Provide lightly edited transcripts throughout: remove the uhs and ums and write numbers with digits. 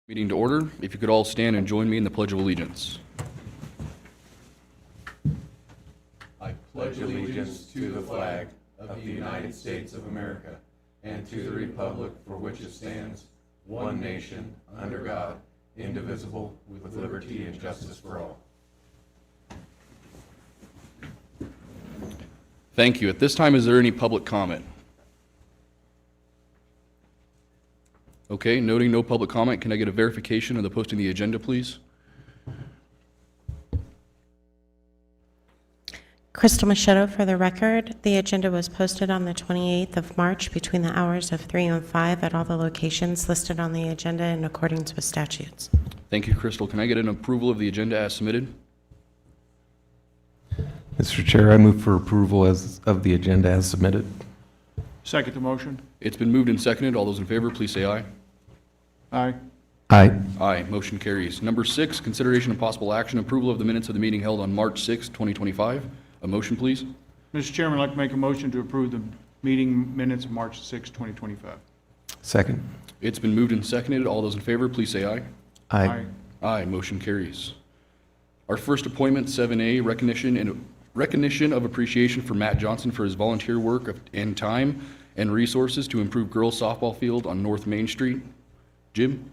Meeting to order. If you could all stand and join me in the Pledge of Allegiance. I pledge allegiance to the flag of the United States of America and to the republic for which it stands, one nation, under God, indivisible, with liberty and justice for all. Thank you. At this time, is there any public comment? Okay, noting no public comment, can I get a verification of the posting of the agenda, please? Crystal Machado for the record. The agenda was posted on the 28th of March between the hours of 3 and 5 at all the locations listed on the agenda in accordance with statutes. Thank you, Crystal. Can I get an approval of the agenda as submitted? Mr. Chair, I move for approval of the agenda as submitted. Second the motion. It's been moved and seconded. All those in favor, please say aye. Aye. Aye. Aye. Motion carries. Number 6, consideration of possible action, approval of the minutes of the meeting held on March 6, 2025. A motion, please. Mr. Chairman, I'd like to make a motion to approve the meeting minutes of March 6, 2025. Second. It's been moved and seconded. All those in favor, please say aye. Aye. Aye. Motion carries. Our first appointment, 7A, recognition of appreciation for Matt Johnson for his volunteer work and time and resources to improve girls softball field on North Main Street. Jim?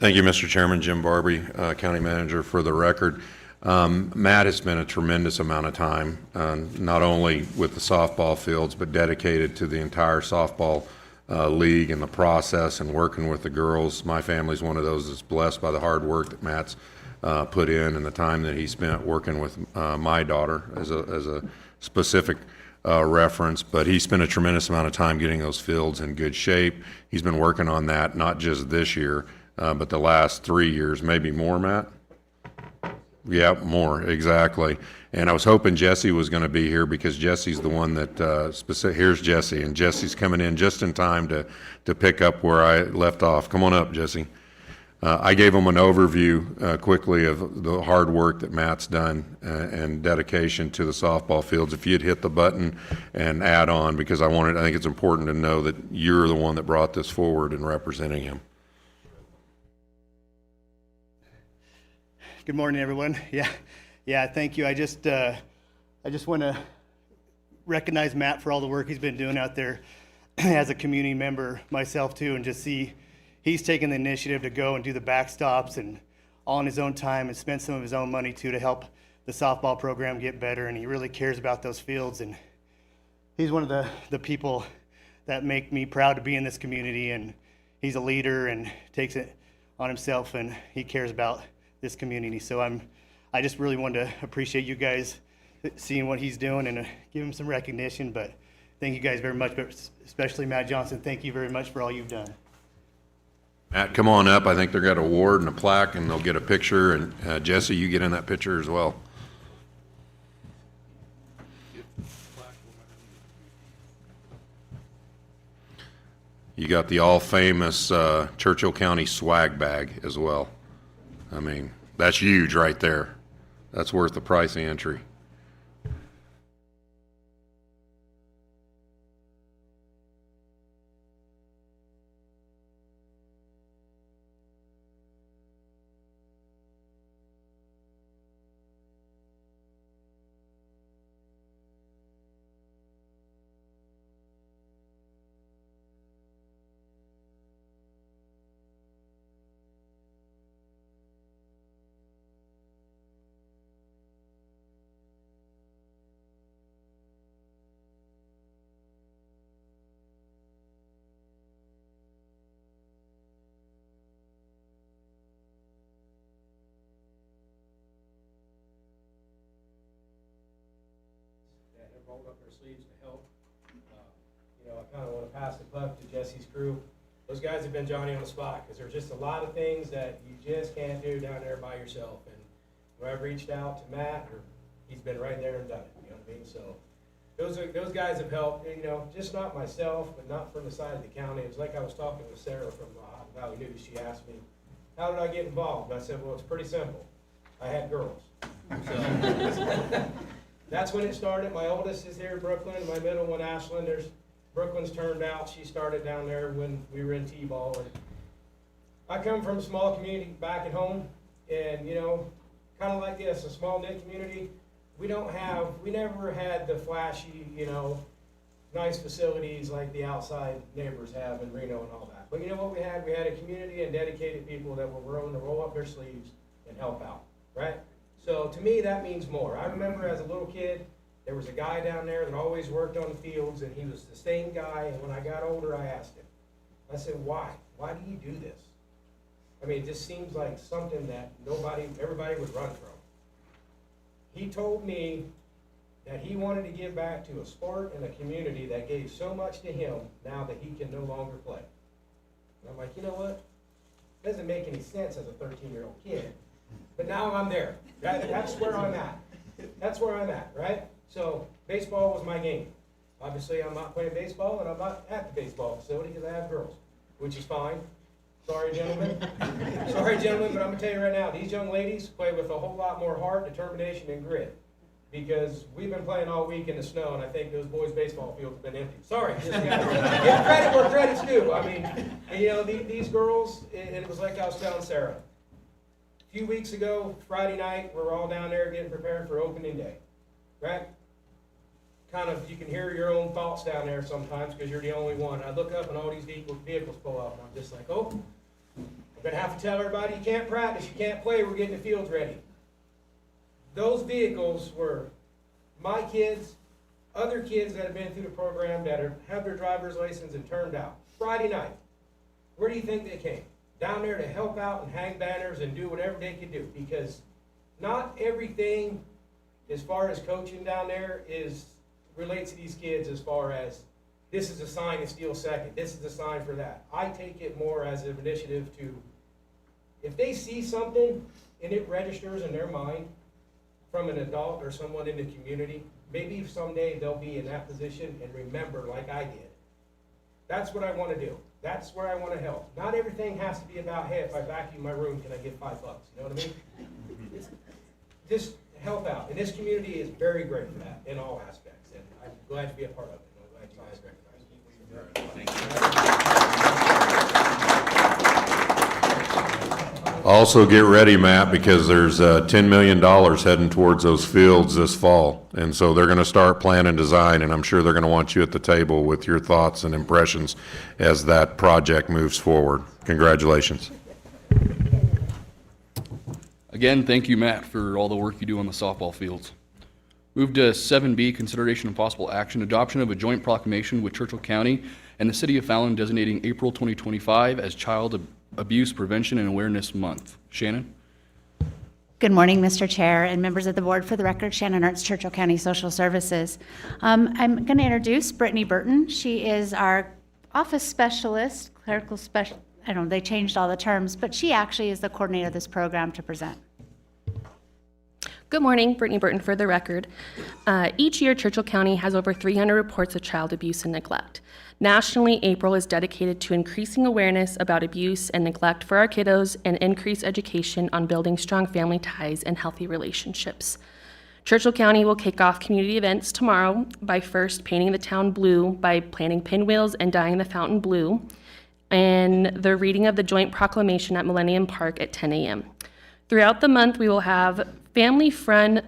Thank you, Mr. Chairman. Jim Barbie, County Manager. For the record, Matt has spent a tremendous amount of time, not only with the softball fields, but dedicated to the entire softball league and the process and working with the girls. My family's one of those that's blessed by the hard work that Matt's put in and the time that he spent working with my daughter as a specific reference, but he spent a tremendous amount of time getting those fields in good shape. He's been working on that not just this year, but the last 3 years, maybe more, Matt? Yeah, more, exactly. And I was hoping Jesse was going to be here because Jesse's the one that, here's Jesse, and Jesse's coming in just in time to pick up where I left off. Come on up, Jesse. I gave him an overview quickly of the hard work that Matt's done and dedication to the softball fields. If you'd hit the button and add on, because I think it's important to know that you're the one that brought this forward and representing him. Good morning, everyone. Yeah. Thank you. I just want to recognize Matt for all the work he's been doing out there as a community member myself too, and just see. He's taken the initiative to go and do the backstops and all in his own time and spend some of his own money too to help the softball program get better, and he really cares about those fields, and he's one of the people that make me proud to be in this community, and he's a leader and takes it on himself, and he cares about this community. So I just really wanted to appreciate you guys seeing what he's doing and give him some recognition, but thank you guys very much, but especially Matt Johnson, thank you very much for all you've done. Matt, come on up. I think they've got a award and a plaque, and they'll get a picture. And Jesse, you get in that picture as well. You got the all-famous Churchill County swag bag as well. I mean, that's huge right there. That's worth the price of entry. Rolled up their sleeves to help. I kind of want to pass the buck to Jesse's crew. Those guys have been Johnny on the spot because there's just a lot of things that you just can't do down there by yourself. And when I've reached out to Matt, he's been right there and done it. You know what I mean? So those guys have helped. Just not myself, but not from the side of the county. It was like I was talking with Sarah from Hot Valley News. She asked me, "How did I get involved?" I said, "Well, it's pretty simple. I had girls." So that's when it started. My oldest is here in Brooklyn. My middle one, Ashland. Brooklyn's turned out. She started down there when we were in T-ball. And, I come from a small community back at home, and, you know, kind of like this, a small knit community. We never had the flashy, you know, nice facilities like the outside neighbors have in Reno and all that. But you know what we had? We had a community and dedicated people that were willing to roll up their sleeves and help out, right? So to me, that means more. I remember as a little kid, there was a guy down there that always worked on the fields, and he was the same guy, and when I got older, I asked him. I said, why? Why do you do this? I mean, it just seems like something that everybody would run from. He told me that he wanted to give back to a sport and a community that gave so much to him now that he can no longer play. And I'm like, you know what? It doesn't make any sense as a 13-year-old kid. But now I'm there. That's where I'm at. That's where I'm at, right? So baseball was my game. Obviously, I'm not playing baseball, and I'm not at the baseball facility because I have girls, which is fine. Sorry, gentlemen. Sorry, gentlemen, but I'm going to tell you right now, these young ladies play with a whole lot more heart, determination, and grit. Because we've been playing all week in the snow, and I think those boys' baseball fields have been empty. Sorry. Just, give credit where credit's due. I mean, and, you know, these girls, and it was like I was telling Sarah. A few weeks ago, Friday night, we were all down there getting prepared for opening day. Right? Kind of, you can hear your own thoughts down there sometimes because you're the only one. I look up and all these vehicles pull up, and I'm just like, oh, I'm going to have to tell everybody you can't practice, you can't play, we're getting the fields ready. Those vehicles were my kids, other kids that have been through the program that have their driver's license and turned out. Friday night, where do you think they came? Down there to help out and hang banners and do whatever they could do, because not everything as far as coaching down there relates to these kids as far as this is a sign to steal second, this is a sign for that. I take it more as an initiative to, if they see something and it registers in their mind from an adult or someone in the community, maybe someday they'll be in that position and remember like I did. That's what I want to do. That's where I want to help. Not everything has to be about, hey, if I vacuum my room, can I get $5? You know what I mean? Just help out. And this community is very great for that in all aspects. And I'm glad to be a part of it. I'm glad you guys recognize it. Also, get ready, Matt, because there's $10 million heading towards those fields this fall. And so they're going to start plan and design, and I'm sure they're going to want you at the table with your thoughts and impressions as that project moves forward. Congratulations. Again, thank you, Matt, for all the work you do on the softball fields. Move to 7B, consideration of possible action, adoption of a joint proclamation with Churchill County and the City of Fallon designating April 2025 as Child Abuse Prevention and Awareness Month. Shannon? Good morning, Mr. Chair and members of the board. For the record, Shannon Arts, Churchill County Social Services. I'm going to introduce Brittany Burton. She is our office specialist, clerical special. I don't know, they changed all the terms, but she actually is the coordinator of this program to present. Good morning, Brittany Burton for the record. Each year, Churchill County has over 300 reports of child abuse and neglect. Nationally, April is dedicated to increasing awareness about abuse and neglect for our kiddos and increase education on building strong family ties and healthy relationships. Churchill County will kick off community events tomorrow by first painting the town blue by planting pinwheels and dyeing the fountain blue, and the reading of the joint proclamation at Millennium Park at 10 a.m. Throughout the month, we will have family fun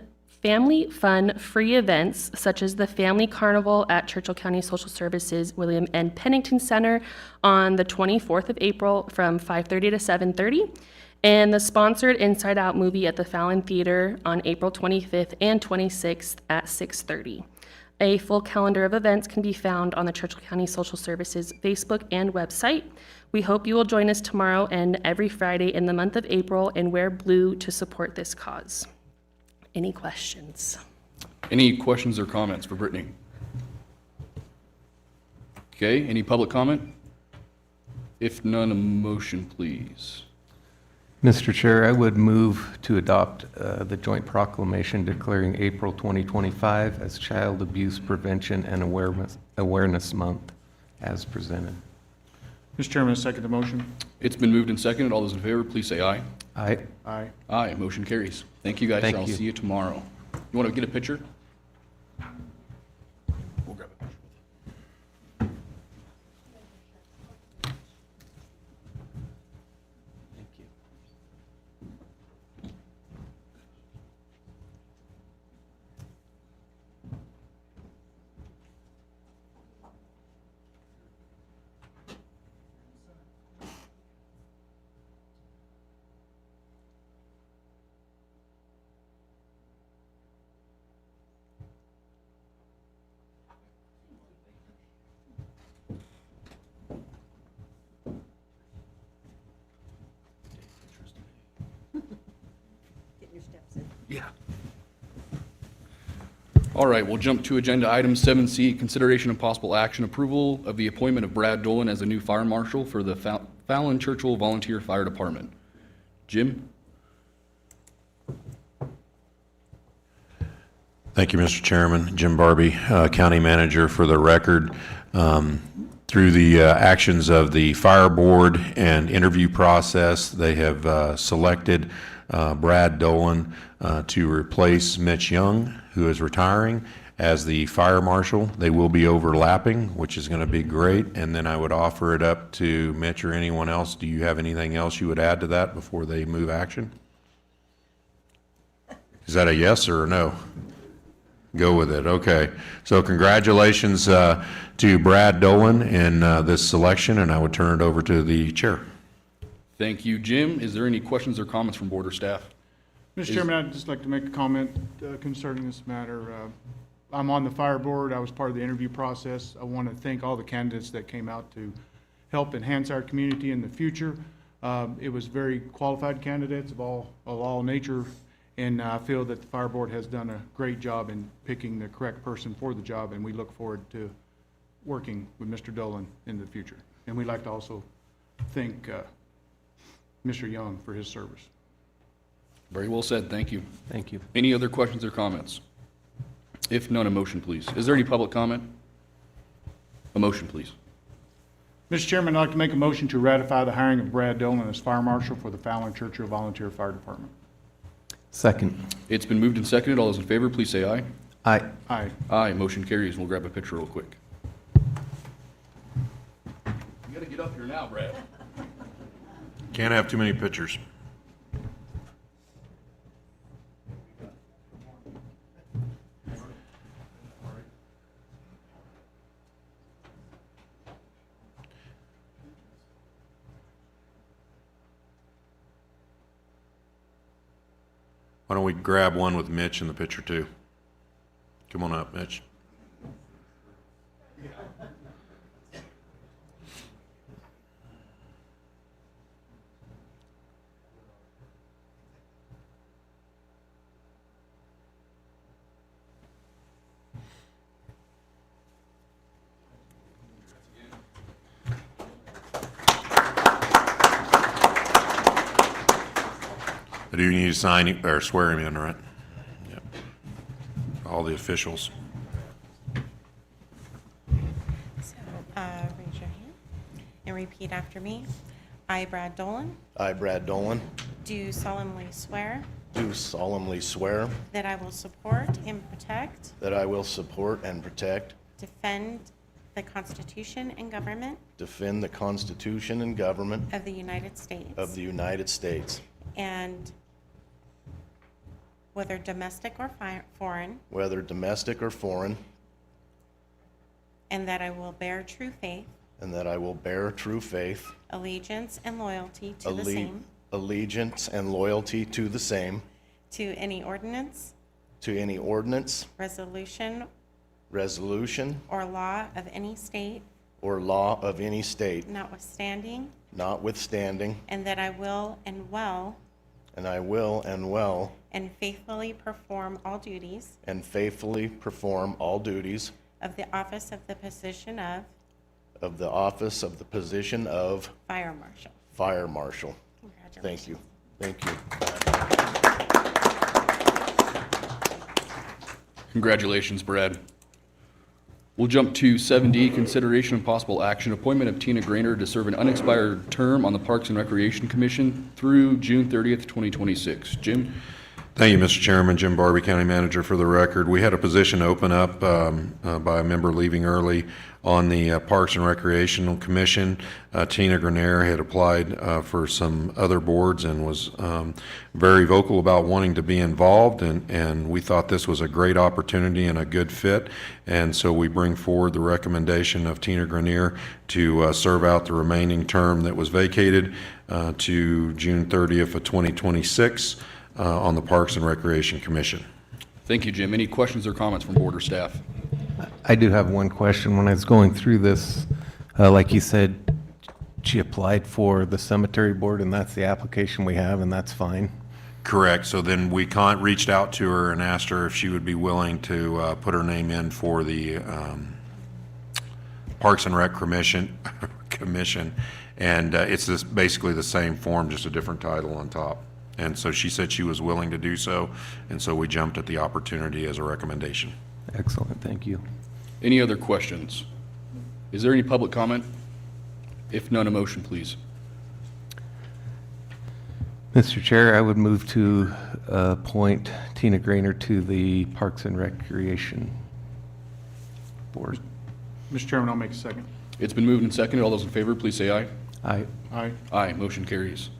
free events such as the Family Carnival at Churchill County Social Services William N. Pennington Center on the 24th of April from 5:30 to 7:30, and the sponsored Inside Out movie at the Fallon Theater on April 25th and 26th at 6:30. A full calendar of events can be found on the Churchill County Social Services Facebook and website. We hope you will join us tomorrow and every Friday in the month of April and wear blue to support this cause. Any questions? Any questions or comments for Brittany? Okay, any public comment? If none, a motion, please. Mr. Chair, I would move to adopt the joint proclamation declaring April 2025 as Child Abuse Prevention and Awareness Month as presented. Mr. Chairman, I second the motion. It's been moved and seconded. All those in favor, please say aye. Aye. Aye. Aye, motion carries. Thank you, guys. Thank I'll you. see you tomorrow. You want to get a picture? We'll grab a picture. Yeah. All right, we'll jump to agenda item 7C, consideration of possible action approval of the appointment of Brad Dolan as a new fire marshal for the Fallon Churchill Volunteer Fire Department. Jim? Thank you, Mr. Chairman. Jim Barbie, County Manager. For the record, through the actions of the Fire Board and interview process, they have selected Brad Dolan to replace Mitch Young, who is retiring, as the fire marshal. They will be overlapping, which is going to be great. And then I would offer it up to Mitch or anyone else. Do you have anything else you would add to that before they move action? Is that a yes or a no? Go with it. Okay. So congratulations to Brad Dolan in this selection, and I would turn it over to the chair. Thank you, Jim. Is there any questions or comments from board or staff? Mr. Chairman, I'd just like to make a comment concerning this matter. I'm on the fire board. I was part of the interview process. I want to thank all the candidates that came out to help enhance our community in the future. It was very qualified candidates of all nature, and I feel that the fire board has done a great job in picking the correct person for the job, and we look forward to working with Mr. Dolan in the future. And we'd like to also thank Mr. Young for his service. Very well said. Thank you. Thank you. Any other questions or comments? If none, a motion, please. Is there any public comment? A motion, please. Mr. Chairman, I'd like to make a motion to ratify the hiring of Brad Dolan as fire marshal for the Fallon Churchill Volunteer Fire Department. Second. It's been moved and seconded. All those in favor, please say aye. Aye. Aye. Aye, motion carries. We'll grab a picture real quick. You gotta get up here now, Brad. Can't have too many pictures. Why don't we grab one with Mitch in the picture too? Come on up, Mitch. Do you need to sign it or swear him in, right? Yep. All the officials. So, raise your hand and repeat after me. I, Brad Dolan, I, Brad Dolan, do solemnly swear do solemnly swear that I will support and protect, that I will support and protect, defend the Constitution and government defend the Constitution and government of the United States, of the United States, and whether domestic or foreign, whether domestic or foreign, and that I will bear true faith, and that I will bear true faith, allegiance, and loyalty to the same, allegiance and loyalty to the same, to any ordinance, to any ordinance, resolution, resolution, or law of any state, or law of any state, notwithstanding, notwithstanding, and that I will and well and faithfully perform all duties and faithfully perform all duties of the office of the position of position of Fire Marshal. Fire Marshal. Congratulations. Thank you. Thank you. Congratulations, Brad. We'll jump to 7D, consideration and possible action, appointment of Tina Grainer to serve an unexpired term on the Parks and Recreation Commission through June 30th, 2026. Jim? Thank you, Mr. Chairman. Jim Barbie, County Manager. For the record, we had a position open up by a member leaving early on the Parks and Recreation Commission. Tina Grainer had applied for some other boards and was very vocal about wanting to be involved, and we thought this was a great opportunity and a good fit, and so we bring forward the recommendation of Tina Grainer to serve out the remaining term that was vacated to June 30th of 2026. On the Parks and Recreation Commission. Thank you, Jim. Any questions or comments from board or staff? I do have one question. When I was going through this, like you said, she applied for the cemetery board, and that's the application we have, and that's fine. Correct. So then we reached out to her and asked her if she would be willing to put her name in for the Parks and Rec Commission, and it's basically the same form, just a different title on top. And so she said she was willing to do so, and so we jumped at the opportunity as a recommendation. Excellent, thank you. Any other questions? Is there any public comment? If none, a motion, please. Mr. Chair, I would move to appoint Tina Grainer to the Parks and Recreation Board. Mr. Chairman, I'll make a second. It's been moved and seconded. All those in favor, please say aye. Aye. Aye. Aye, motion carries.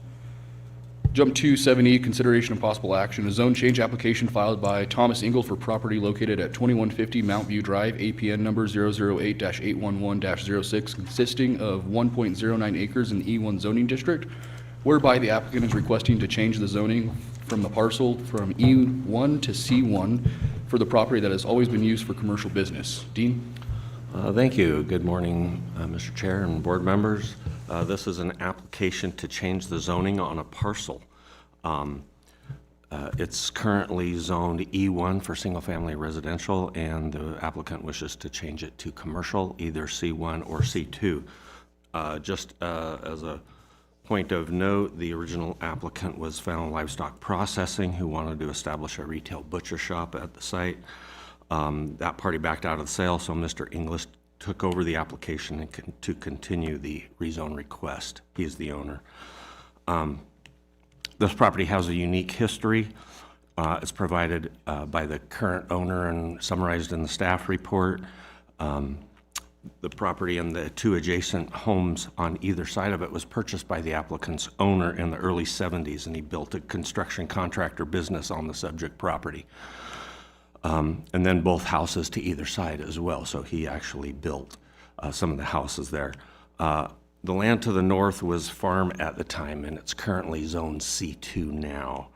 Jump to 7E, consideration of possible action, a zone change application filed by Thomas Engel for property located at 2150 Mount View Drive, APN number 008-811-06, consisting of 1.09 acres in the E1 zoning district, whereby the applicant is requesting to change the zoning from the parcel from E1 to C1 for the property that has always been used for commercial business. Dean? Thank you. Good morning, Mr. Chair and board members. This is an application to change the zoning on a parcel. It's currently zoned E1 for single-family residential, and the applicant wishes to change it to commercial, either C1 or C2. Just as a point of note, the original applicant was Fallon Livestock Processing, who wanted to establish a retail butcher shop at the site. That party backed out of the sale, so Mr. English took over the application to continue the rezone request. He is the owner. This property has a unique history. It's provided by the current owner and summarized in the staff report. The property and the two adjacent homes on either side of it was purchased by the applicant's owner in the early 70s, and he built a construction contractor business on the subject property. And then both houses to either side as well, so he actually built some of the houses there. The land to the north was farm at the time, and it's currently zoned C2 now.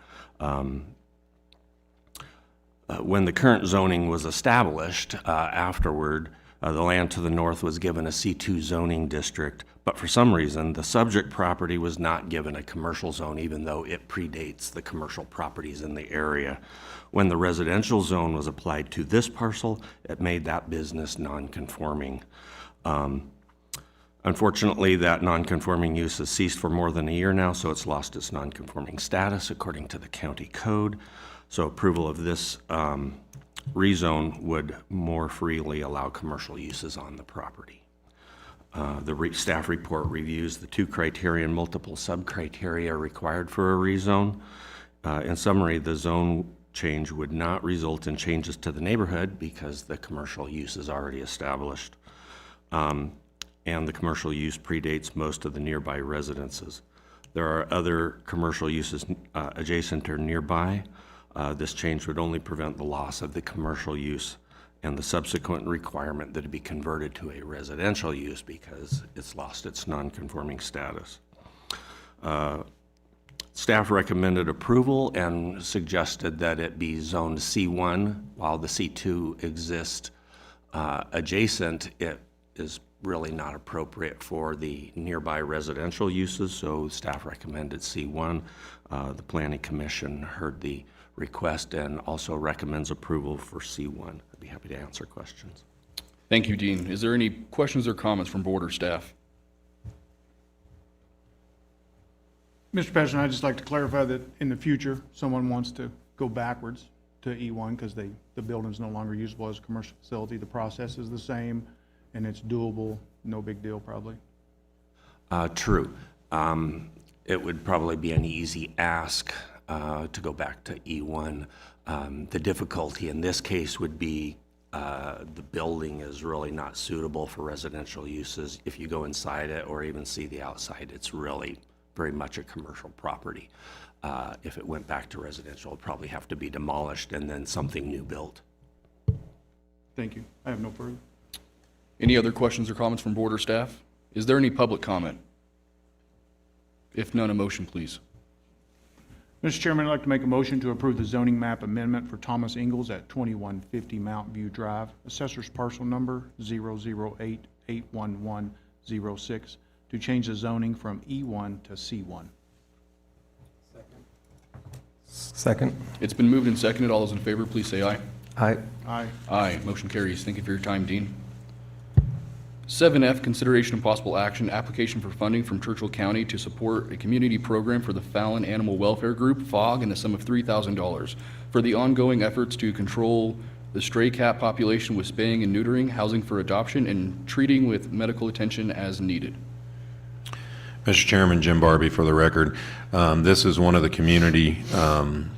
When the current zoning was established, afterward, the land to the north was given a C2 zoning district, but for some reason, the subject property was not given a commercial zone, even though it predates the commercial properties in the area. When the residential zone was applied to this parcel, it made that business non-conforming. Unfortunately, that non-conforming use has ceased for more than a year now, so it's lost its non-conforming status according to the county code. So approval of this rezone would more freely allow commercial uses on the property. The staff report reviews the two criteria and multiple sub-criteria required for a rezone. In summary, the zone change would not result in changes to the neighborhood because the commercial use is already established. And the commercial use predates most of the nearby residences. There are other commercial uses adjacent or nearby. This change would only prevent the loss of the commercial use and the subsequent requirement that it be converted to a residential use because it's lost its non-conforming status. Staff recommended approval and suggested that it be zoned C1 while the C2 exists adjacent. It is really not appropriate for the nearby residential uses, so staff recommended C1. The Planning Commission heard the request and also recommends approval for C1. I'd be happy to answer questions. Thank you, Dean. Is there any questions or comments from board or staff? Mr. President, I'd just like to clarify that in the future, someone wants to go backwards to E1 because the building's no longer usable as a commercial facility. The process is the same and it's doable, no big deal probably. True. It would probably be an easy ask to go back to E1. The difficulty in this case would be the building is really not suitable for residential uses. If you go inside it or even see the outside, it's really very much a commercial property. If it went back to residential, it'd probably have to be demolished and then something new built. Thank you. I have no further. Any other questions or comments from board or staff? Is there any public comment? If none, a motion, please. Mr. Chairman, I'd like to make a motion to approve the zoning map amendment for Thomas Ingalls at 2150 Mount View Drive, assessor's parcel number 008-811-06, to change the zoning from E1 to C1. Second. It's been moved and seconded. All those in favor, please say aye. Aye. Aye. Aye. Motion carries. Thank you for your time, Dean. 7F, consideration and possible action, application for funding from Churchill County to support a community program for the Fallon Animal Welfare Group, FOG, in the sum of $3,000 for the ongoing efforts to control the stray cat population with spaying and neutering, housing for adoption, and treating with medical attention as needed. Mr. Chairman, Jim Barbie for the record. This is one of the community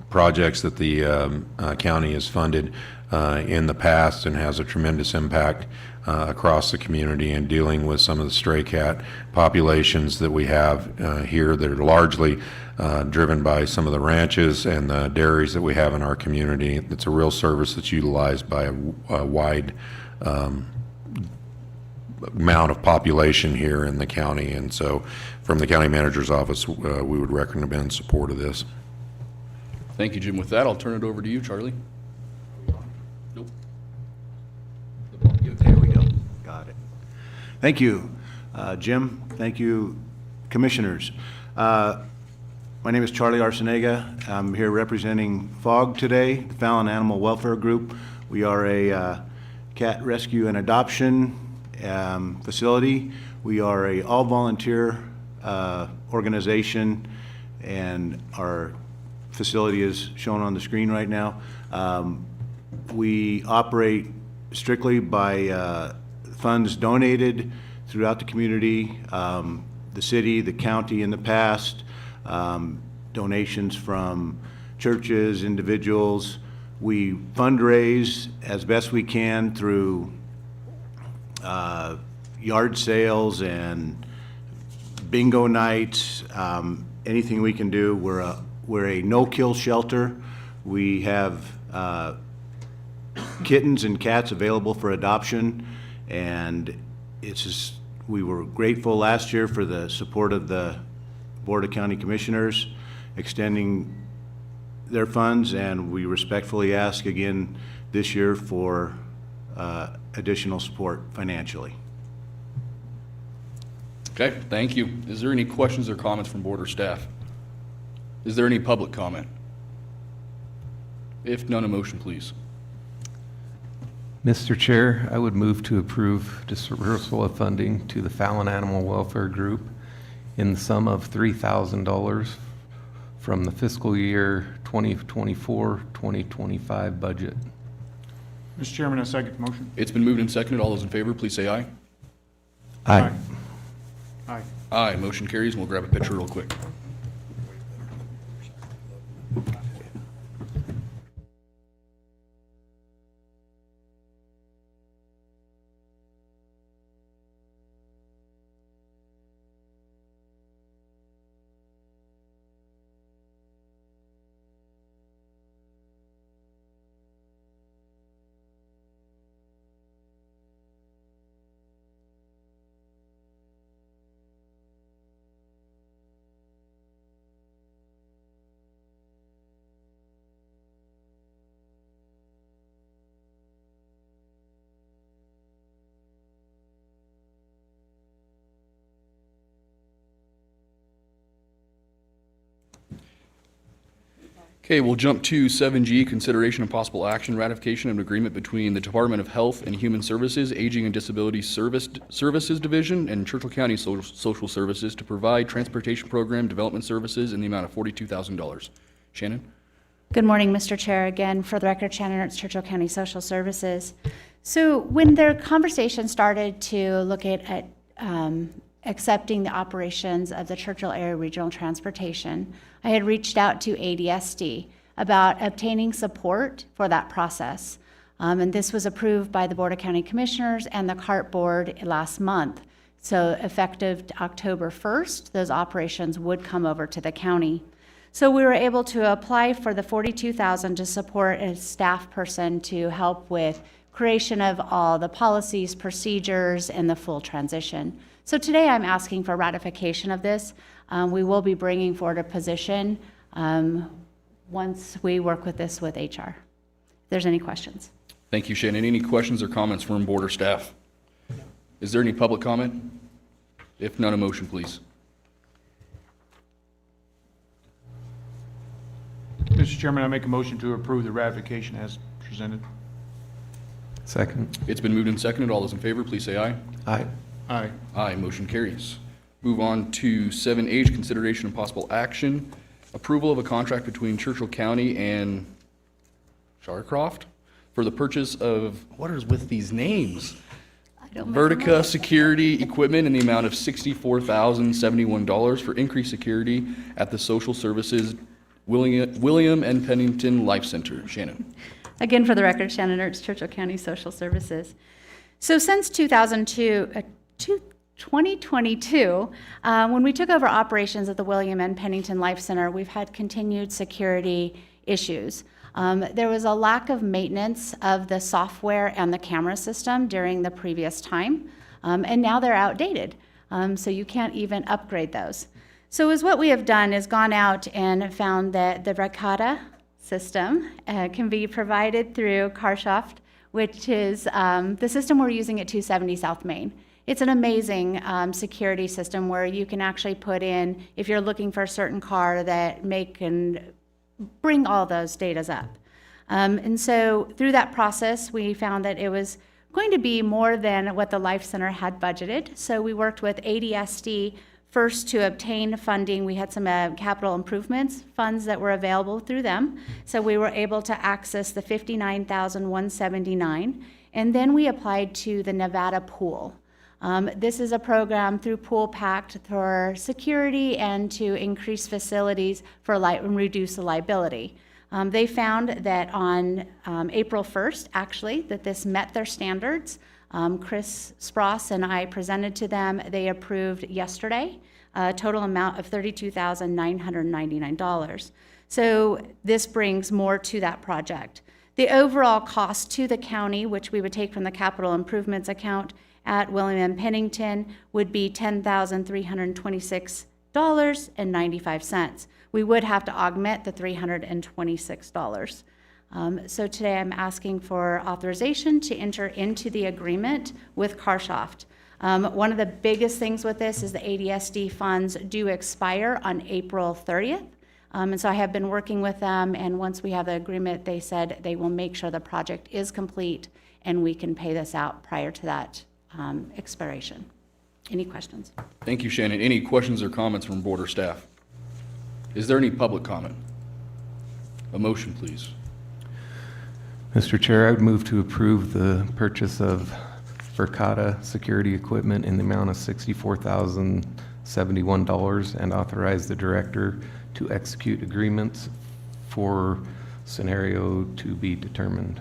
projects that the county has funded in the past and has a tremendous impact across the community in dealing with some of the stray cat populations that we have here that are largely driven by some of the ranches and the dairies that we have in our community. It's a real service that's utilized by a wide amount of population here in the county, and so from the county manager's office, we would recommend support of this. Thank you, Jim. With that, I'll turn it over to you, Charlie. Nope. There we go. Got it. Thank you, Jim. Thank you, commissioners. My name is Charlie Arcenega. I'm here representing FOG today, the Fallon Animal Welfare Group. We are a cat rescue and adoption facility. We are a all-volunteer organization, and our facility is shown on the screen right now. We operate strictly by funds donated throughout the community, the city, the county in the past, donations from churches, individuals. We fundraise as best we can through yard sales and bingo nights, anything we can do. We're a no-kill shelter. We have kittens and cats available for adoption, and it's just, we were grateful last year for the support of the Board of County Commissioners extending their funds, and we respectfully ask again this year for additional support financially. Okay, thank you. Is there any questions or comments from board or staff? Is there any public comment? If none, a motion, please. Mr. Chair, I would move to approve dispersal of funding to the Fallon Animal Welfare Group in the sum of $3,000 from the fiscal year 2024-2025 budget. Mr. Chairman, I second the motion. It's been moved and seconded. All those in favor, please say aye. Aye. Aye. Aye, motion carries, and we'll grab a picture real quick. Okay, we'll jump to 7G, consideration and possible action, ratification of an agreement between the Department of Health and Human Services, Aging and Disability Services Division, and Churchill County Social Services to provide transportation program development services in the amount of $42,000. Shannon? Good morning, Mr. Chair. Again, for the record, Shannon Ertz, Churchill County Social Services. So when their conversation started to look at accepting the operations of the Churchill Area Regional Transportation, I had reached out to ADSD about obtaining support for that process. And this was approved by the Board of County Commissioners and the CART Board last month. So effective October 1st, those operations would come over to the county. So we were able to apply for the $42,000 to support a staff person to help with creation of all the policies, procedures, and the full transition. So today I'm asking for ratification of this. We will be bringing forward a position once we work with this with HR. If there's any questions. Thank you, Shannon. Any questions or comments from board or staff? Is there any public comment? If none, a motion, please. Mr. Chairman, I make a motion to approve the ratification as presented. Second. It's been moved and seconded. All those in favor, please say aye. Aye. Aye. Aye, motion carries. Move on to 7H, consideration of possible action, approval of a contract between Churchill County and Shawcroft for the purchase of, what is with these names? Vertica Security Equipment in the amount of $64,071 for increased security at the Social Services William and Pennington Life Center. Shannon. Again, for the record, Shannon Ertz, Churchill County Social Services. So since 2022, when we took over operations at the William and Pennington Life Center, we've had continued security issues. There was a lack of maintenance of the software and the camera system during the previous time, and now they're outdated, so you can't even upgrade those. So what we have done is gone out and found that the Vertica system can be provided through CarSoft, which is the system we're using at 270 South Main. It's an amazing security system where you can actually put in, if you're looking for a certain car, that can bring all those datas up. And so through that process, we found that it was going to be more than what the Life Center had budgeted. So we worked with ADSD first to obtain funding. We had some capital improvements funds that were available through them. So we were able to access the $59,179. And then we applied to the Nevada Pool. This is a program through Pool Pact for security and to increase facilities for and reduce the liability. They found that on April 1st, actually, that this met their standards. Chris Spross and I presented to them. They approved yesterday a total amount of $32,999. So this brings more to that project. The overall cost to the county, which we would take from the capital improvements account at William and Pennington, would be $10,326.95. We would have to augment the $326. So today I'm asking for authorization to enter into the agreement with CarSoft. One of the biggest things with this is the ADSD funds do expire on April 30th. And so I have been working with them, and once we have the agreement, they said they will make sure the project is complete and we can pay this out prior to that expiration. Any questions? Thank you, Shannon. Any questions or comments from board or staff? Is there any public comment? A motion, please. Mr. Chair, I would move to approve the purchase of Vertica Security Equipment in the amount of $64,071 and authorize the director to execute agreements for scenario to be determined.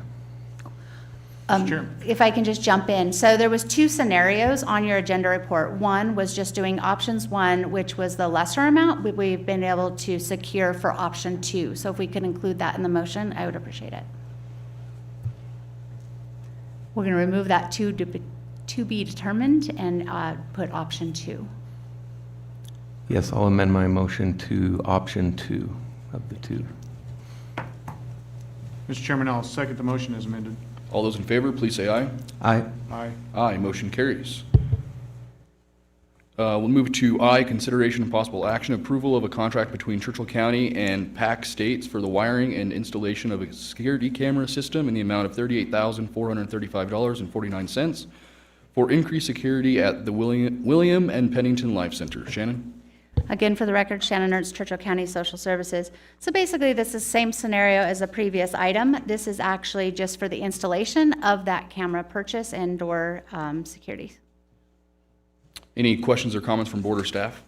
Chairman. If I can just jump in. So there was two scenarios on your agenda report. One was just doing options one, which was the lesser amount. We've been able to secure for option two. So if we could include that in the motion, I would appreciate it. We're going to remove that to be determined and put option two. Yes, I'll amend my motion to option 2 of the 2. Mr. Chairman, I'll second the motion as amended. All those in favor, please say aye. Aye. Aye. Aye, motion carries. We'll move to I, consideration and possible action, approval of a contract between Churchill County and PAC States for the wiring and installation of a security camera system in the amount of $38,435.49 for increased security at the William and Pennington Life Center. Shannon? Again, for the record, Shannon Ertz, Churchill County Social Services. So basically, this is the same scenario as the previous item. This is actually just for the installation of that camera purchase and/or security. Any questions or comments from board or staff?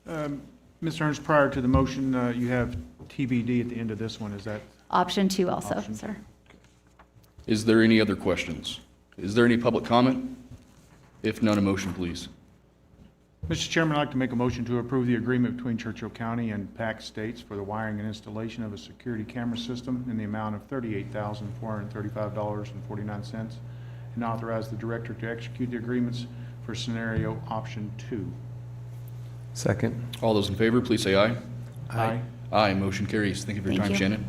Mr. Ernst, prior to the motion, you have TBD at the end of this one. Is that? Option 2 also, Option sir. Is there any other questions? Is there any public comment? If none, a motion, please. Mr. Chairman, I'd like to make a motion to approve the agreement between Churchill County and PAC States for the wiring and installation of a security camera system in the amount of $38,435.49 and authorize the director to execute the agreements for scenario option 2. Second. All those in favor, please say aye. Aye. Aye, motion carries. Thank you for your Thank time, you. Shannon.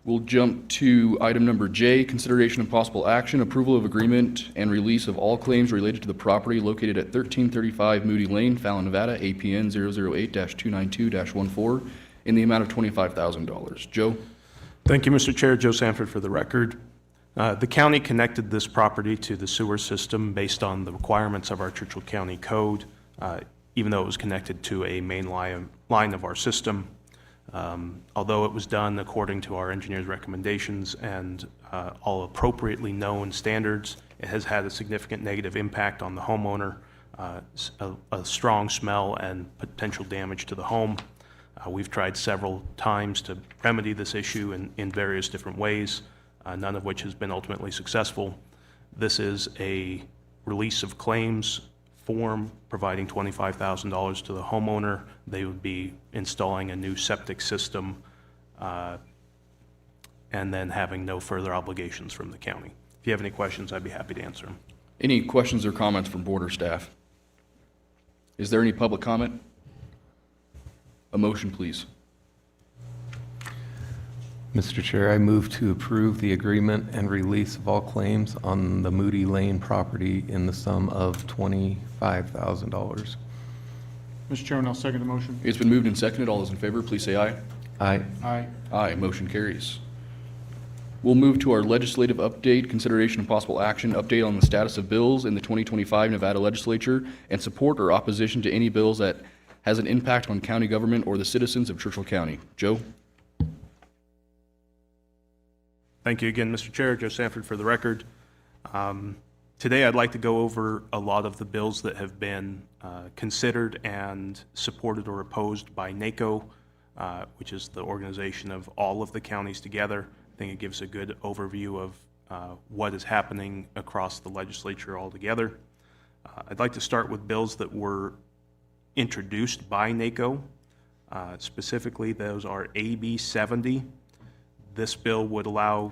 We'll jump to item number J, consideration and possible action, approval of agreement and release of all claims related to the property located at 1335 Moody Lane, Fallon, Nevada, APN 008-292-14, in the amount of $25,000. Joe? Thank you, Mr. Chair. Joe Sanford for the record. The county connected this property to the sewer system based on the requirements of our Churchill County Code, even though it was connected to a main line of our system. Although it was done according to our engineer's recommendations and all appropriately known standards, it has had a significant negative impact on the homeowner, a strong smell and potential damage to the home. We've tried several times to remedy this issue in various different ways, none of which has been ultimately successful. This is a release of claims form providing $25,000 to the homeowner. They would be installing a new septic system and then having no further obligations from the county. If you have any questions, I'd be happy to answer them. Any questions or comments from board or staff? Is there any public comment? A motion, please. Mr. Chair, I move to approve the agreement and release of all claims on the Moody Lane property in the sum of $25,000. Mr. Chairman, I'll second the motion. It's been moved and seconded. All those in favor, please say aye. Aye. Aye. Aye, motion carries. We'll move to our legislative update, consideration and possible action, update on the status of bills in the 2025 Nevada legislature, and support or opposition to any bills that has an impact on county government or the citizens of Churchill County. Joe? Thank you again, Mr. Chair. Joe Sanford for the record. Today, I'd like to go over a lot of the bills that have been considered and supported or opposed by NACO, which is the organization of all of the counties together. I think it gives a good overview of what is happening across the legislature altogether. I'd like to start with bills that were introduced by NACO. Specifically, those are AB 70. This bill would allow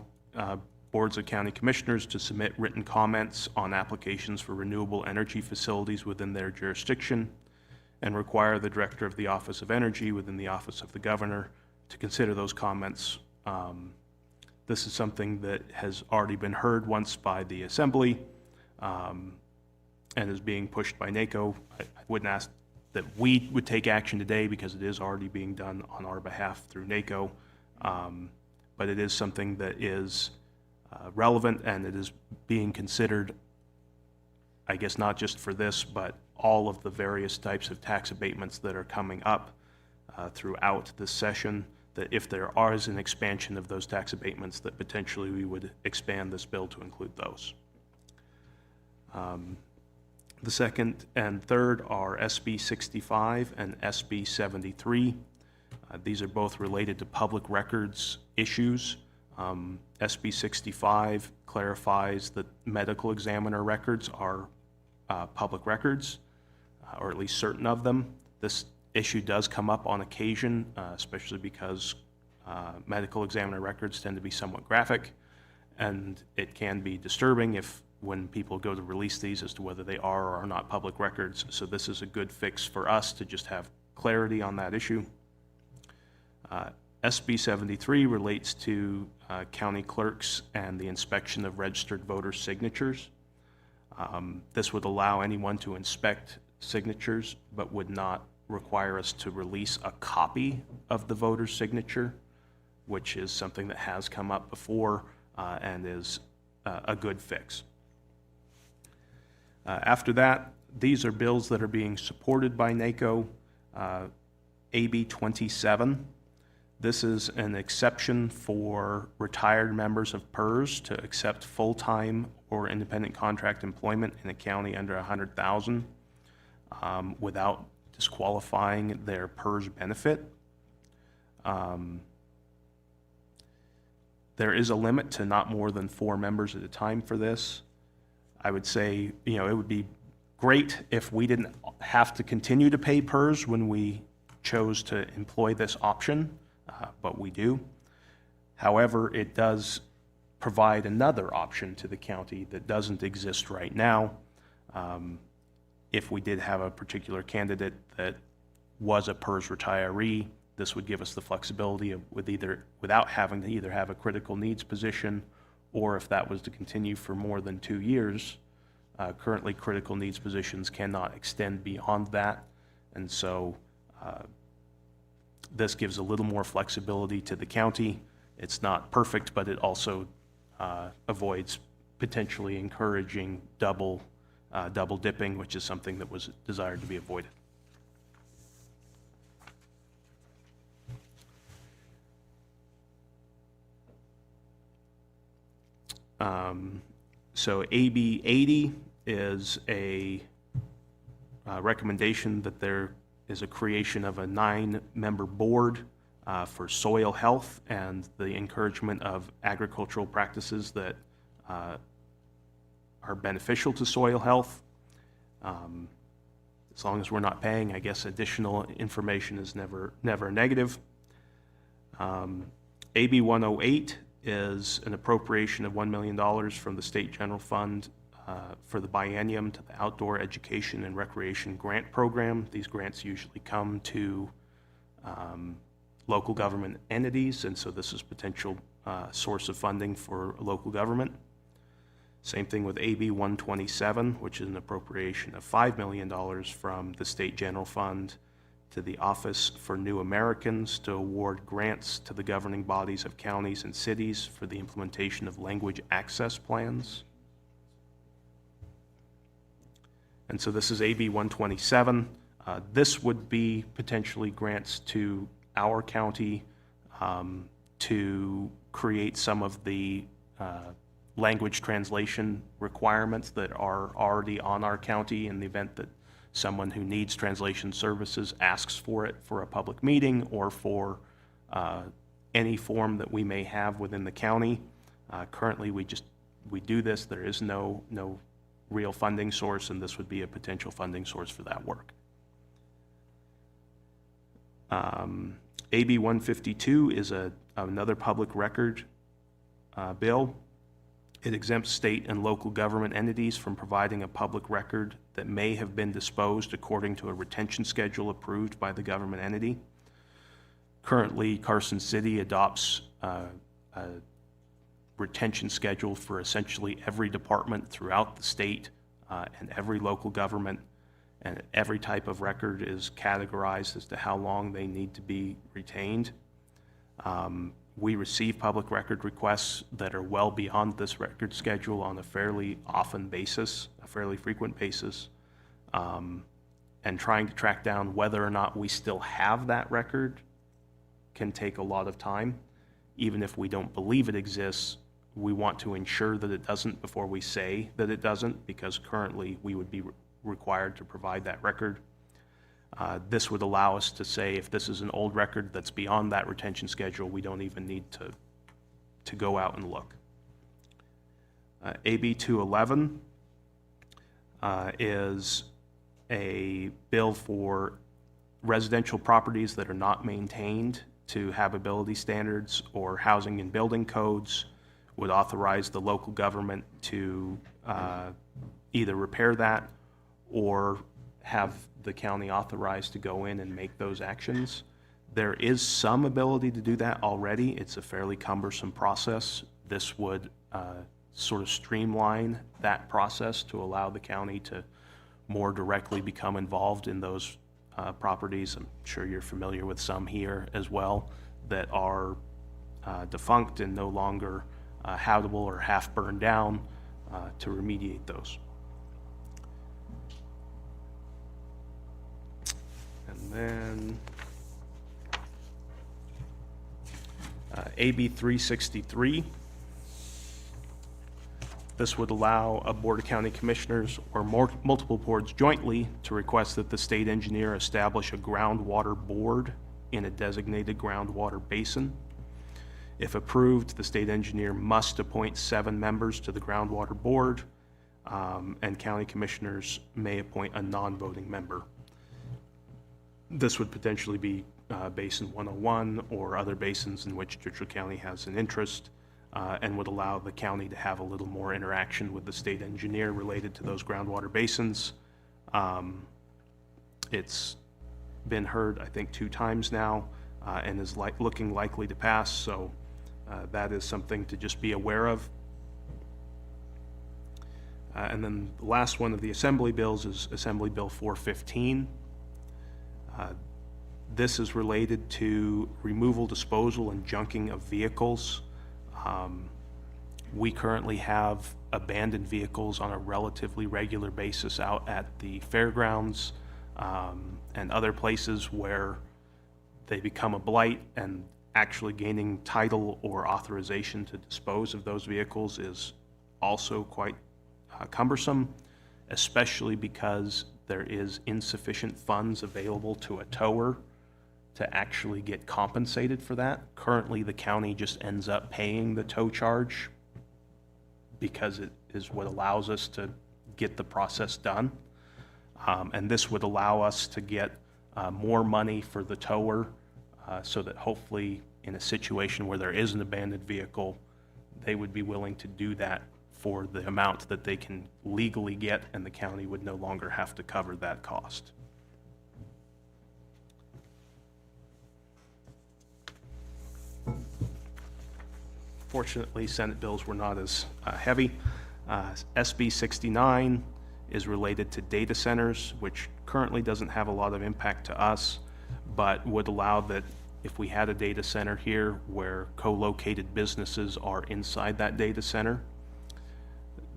boards of county commissioners to submit written comments on applications for renewable energy facilities within their jurisdiction and require the director of the Office of Energy within the Office of the Governor to consider those comments. This is something that has already been heard once by the Assembly and is being pushed by NACO. I wouldn't ask that we would take action today because it is already being done on our behalf through NACO. But it is something that is relevant and it is being considered, I guess, not just for this, but all of the various types of tax abatements that are coming up throughout this session, that if there is an expansion of those tax abatements, that potentially we would expand this bill to include those. The second and third are SB 65 and SB 73. These are both related to public records issues. SB 65 clarifies that medical examiner records are public records, or at least certain of them. This issue does come up on occasion, especially because medical examiner records tend to be somewhat graphic, and it can be disturbing when people go to release these as to whether they are or are not public records. So this is a good fix for us to just have clarity on that issue. SB 73 relates to county clerks and the inspection of registered voter signatures. This would allow anyone to inspect signatures, but would not require us to release a copy of the voter's signature, which is something that has come up before and is a good fix. After that, these are bills that are being supported by NACO. AB 27. This is an exception for retired members of PERS to accept full-time or independent contract employment in a county under 100,000 without disqualifying their PERS benefit. There is a limit to not more than 4 members at a time for this. I would say, it would be great if we didn't have to continue to pay PERS when we chose to employ this option. But we do. However, it does provide another option to the county that doesn't exist right now. If we did have a particular candidate that was a PERS retiree, this would give us the flexibility of without having to either have a critical needs position, or if that was to continue for more than 2 years. Currently, critical needs positions cannot extend beyond that, and so This gives a little more flexibility to the county. It's not perfect, but it also avoids potentially encouraging double dipping, which is something that was desired to be avoided. So AB 80 is a recommendation that there is a creation of a 9-member board for soil health and the encouragement of agricultural practices that are beneficial to soil health. As long as we're not paying, I guess additional information is never a negative. AB 108 is an appropriation of $1 million from the State General Fund for the biennium to the Outdoor Education and Recreation Grant Program. These grants usually come to local government entities, and so this is potential source of funding for local government. Same thing with AB 127, which is an appropriation of $5 million from the State General Fund to the Office for New Americans to award grants to the governing bodies of counties and cities for the implementation of language access plans. And so this is AB 127. This would be potentially grants to our county to create some of the language translation requirements that are already on our county in the event that someone who needs translation services asks for it for a public meeting or for any form that we may have within the county. Currently, we do this. There is no real funding source, and this would be a potential funding source for that work. AB 152 is another public record bill. It exempts state and local government entities from providing a public record that may have been disposed according to a retention schedule approved by the government entity. Currently, Carson City adopts a retention schedule for essentially every department throughout the state and every local government, and every type of record is categorized as to how long they need to be retained. We receive public record requests that are well beyond this record schedule on a fairly often basis, a fairly frequent basis, and trying to track down whether or not we still have that record can take a lot of time. Even if we don't believe it exists, we want to ensure that it doesn't before we say that it doesn't, because currently we would be required to provide that record. This would allow us to say if this is an old record that's beyond that retention schedule, we don't even need to go out and look. AB 211 is a bill for residential properties that are not maintained to habitability standards or housing and building codes, would authorize the local government to either repair that or have the county authorized to go in and make those actions. There is some ability to do that already. It's a fairly cumbersome process. This would sort of streamline that process to allow the county to more directly become involved in those properties. I'm sure you're familiar with some here as well that are defunct and no longer habitable or half burned down, to remediate those. And then AB 363. This would allow a Board of County Commissioners or multiple boards jointly to request that the state engineer establish a groundwater board in a designated groundwater basin. If approved, the state engineer must appoint 7 members to the groundwater board, and county commissioners may appoint a non-voting member. This would potentially be Basin 101 or other basins in which Churchill County has an interest, and would allow the county to have a little more interaction with the state engineer related to those groundwater basins. It's been heard, I think, 2 times now, and is looking likely to pass, so that is something to just be aware of. And then the last one of the Assembly bills is Assembly Bill 415. This is related to removal, disposal, and junking of vehicles. We currently have abandoned vehicles on a relatively regular basis out at the fairgrounds and other places where they become a blight, and actually gaining title or authorization to dispose of those vehicles is also quite cumbersome, especially because there is insufficient funds available to a tower to actually get compensated for that. Currently, the county just ends up paying the tow charge because it is what allows us to get the process done. And this would allow us to get more money for the tower so that hopefully in a situation where there is an abandoned vehicle, they would be willing to do that for the amount that they can legally get, and the county would no longer have to cover that cost. Fortunately, Senate bills were not as heavy. SB 69 is related to data centers, which currently doesn't have a lot of impact to us, but would allow that if we had a data center here where co-located businesses are inside that data center,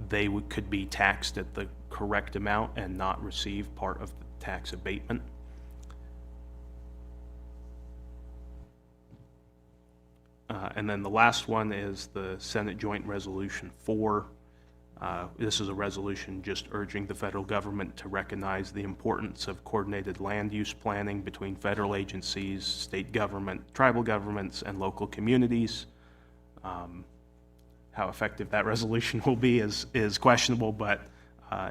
they could be taxed at the correct amount and not receive part of the tax abatement. And then the last one is the Senate Joint Resolution 4. This is a resolution just urging the federal government to recognize the importance of coordinated land use planning between federal agencies, state government, tribal governments, and local communities. How effective that resolution will be is questionable, but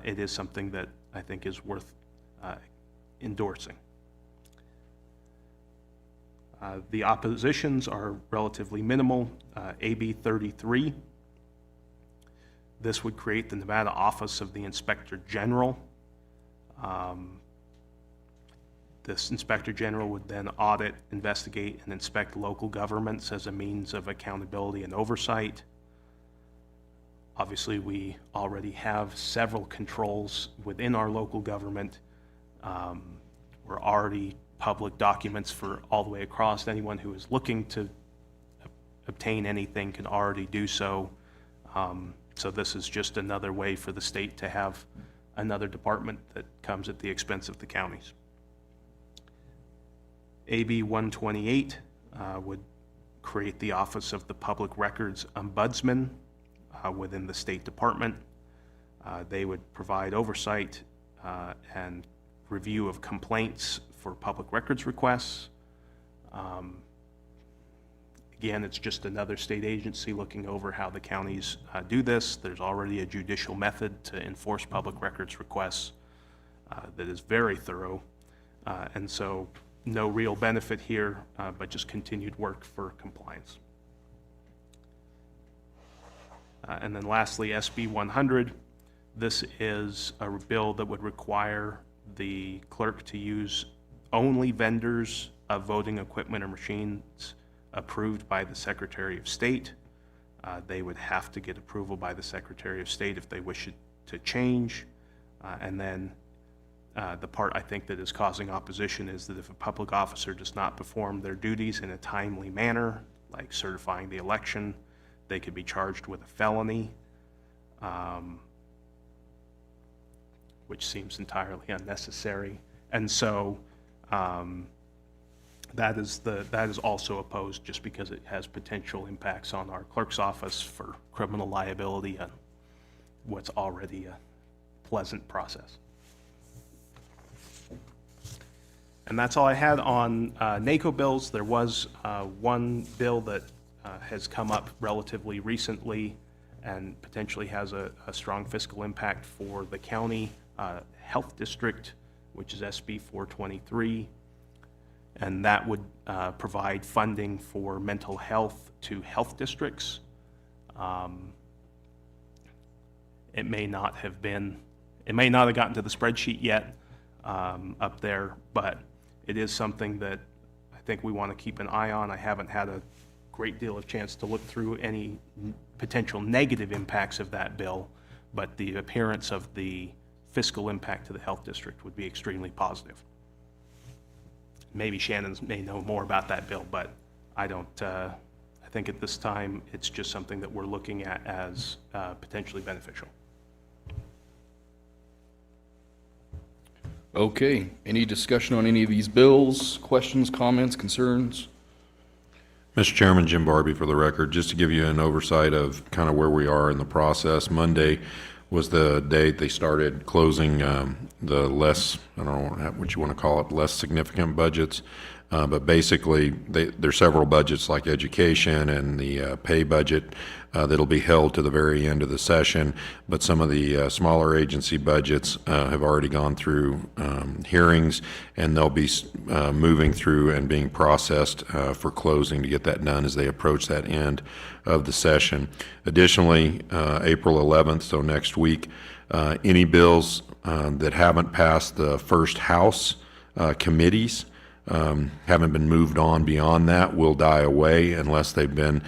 it is something that I think is worth endorsing. The oppositions are relatively minimal. AB 33. This would create the Nevada Office of the Inspector General. This Inspector General would then audit, investigate, and inspect local governments as a means of accountability and oversight. Obviously, we already have several controls within our local government. We're already public documents for all the way across. Anyone who is looking to obtain anything can already do so. So this is just another way for the state to have another department that comes at the expense of the counties. AB 128 would create the Office of the Public Records Ombudsman within the State Department. They would provide oversight and review of complaints for public records requests. Again, it's just another state agency looking over how the counties do this. There's already a judicial method to enforce public records requests that is very thorough. And so no real benefit here, but just continued work for compliance. And then lastly, SB 100. This is a bill that would require the clerk to use only vendors of voting equipment or machines approved by the Secretary of State. They would have to get approval by the Secretary of State if they wish it to change. And then the part I think that is causing opposition is that if a public officer does not perform their duties in a timely manner, like certifying the election, they could be charged with a felony, which seems entirely unnecessary. And so that is also opposed just because it has potential impacts on our clerk's office for criminal liability and what's already a pleasant process. And that's all I had on NACO bills. There was one bill that has come up relatively recently and potentially has a strong fiscal impact for the county health district, which is SB 423. And that would provide funding for mental health to health districts. It may not have gotten to the spreadsheet yet up there, but it is something that I think we want to keep an eye on. I haven't had a great deal of chance to look through any potential negative impacts of that bill, but the appearance of the fiscal impact to the health district would be extremely positive. maybe Shannon may know more about that bill, but I don't. I think at this time, it's just something that we're looking at as potentially beneficial. Okay, any discussion on any of these bills? Questions, comments, concerns? Mr. Chairman, Jim Barbie for the record. Just to give you an oversight of kind of where we are in the process, Monday was the date they started closing the less, I don't know what you want to call it, less significant budgets. But basically, there's several budgets like education and the pay budget that'll be held to the very end of the session. But some of the smaller agency budgets have already gone through hearings, and they'll be moving through and being processed for closing to get that done as they approach that end of the session. Additionally, April 11th, so next week, any bills that haven't passed the first House committees haven't been moved on beyond that will die away unless they've been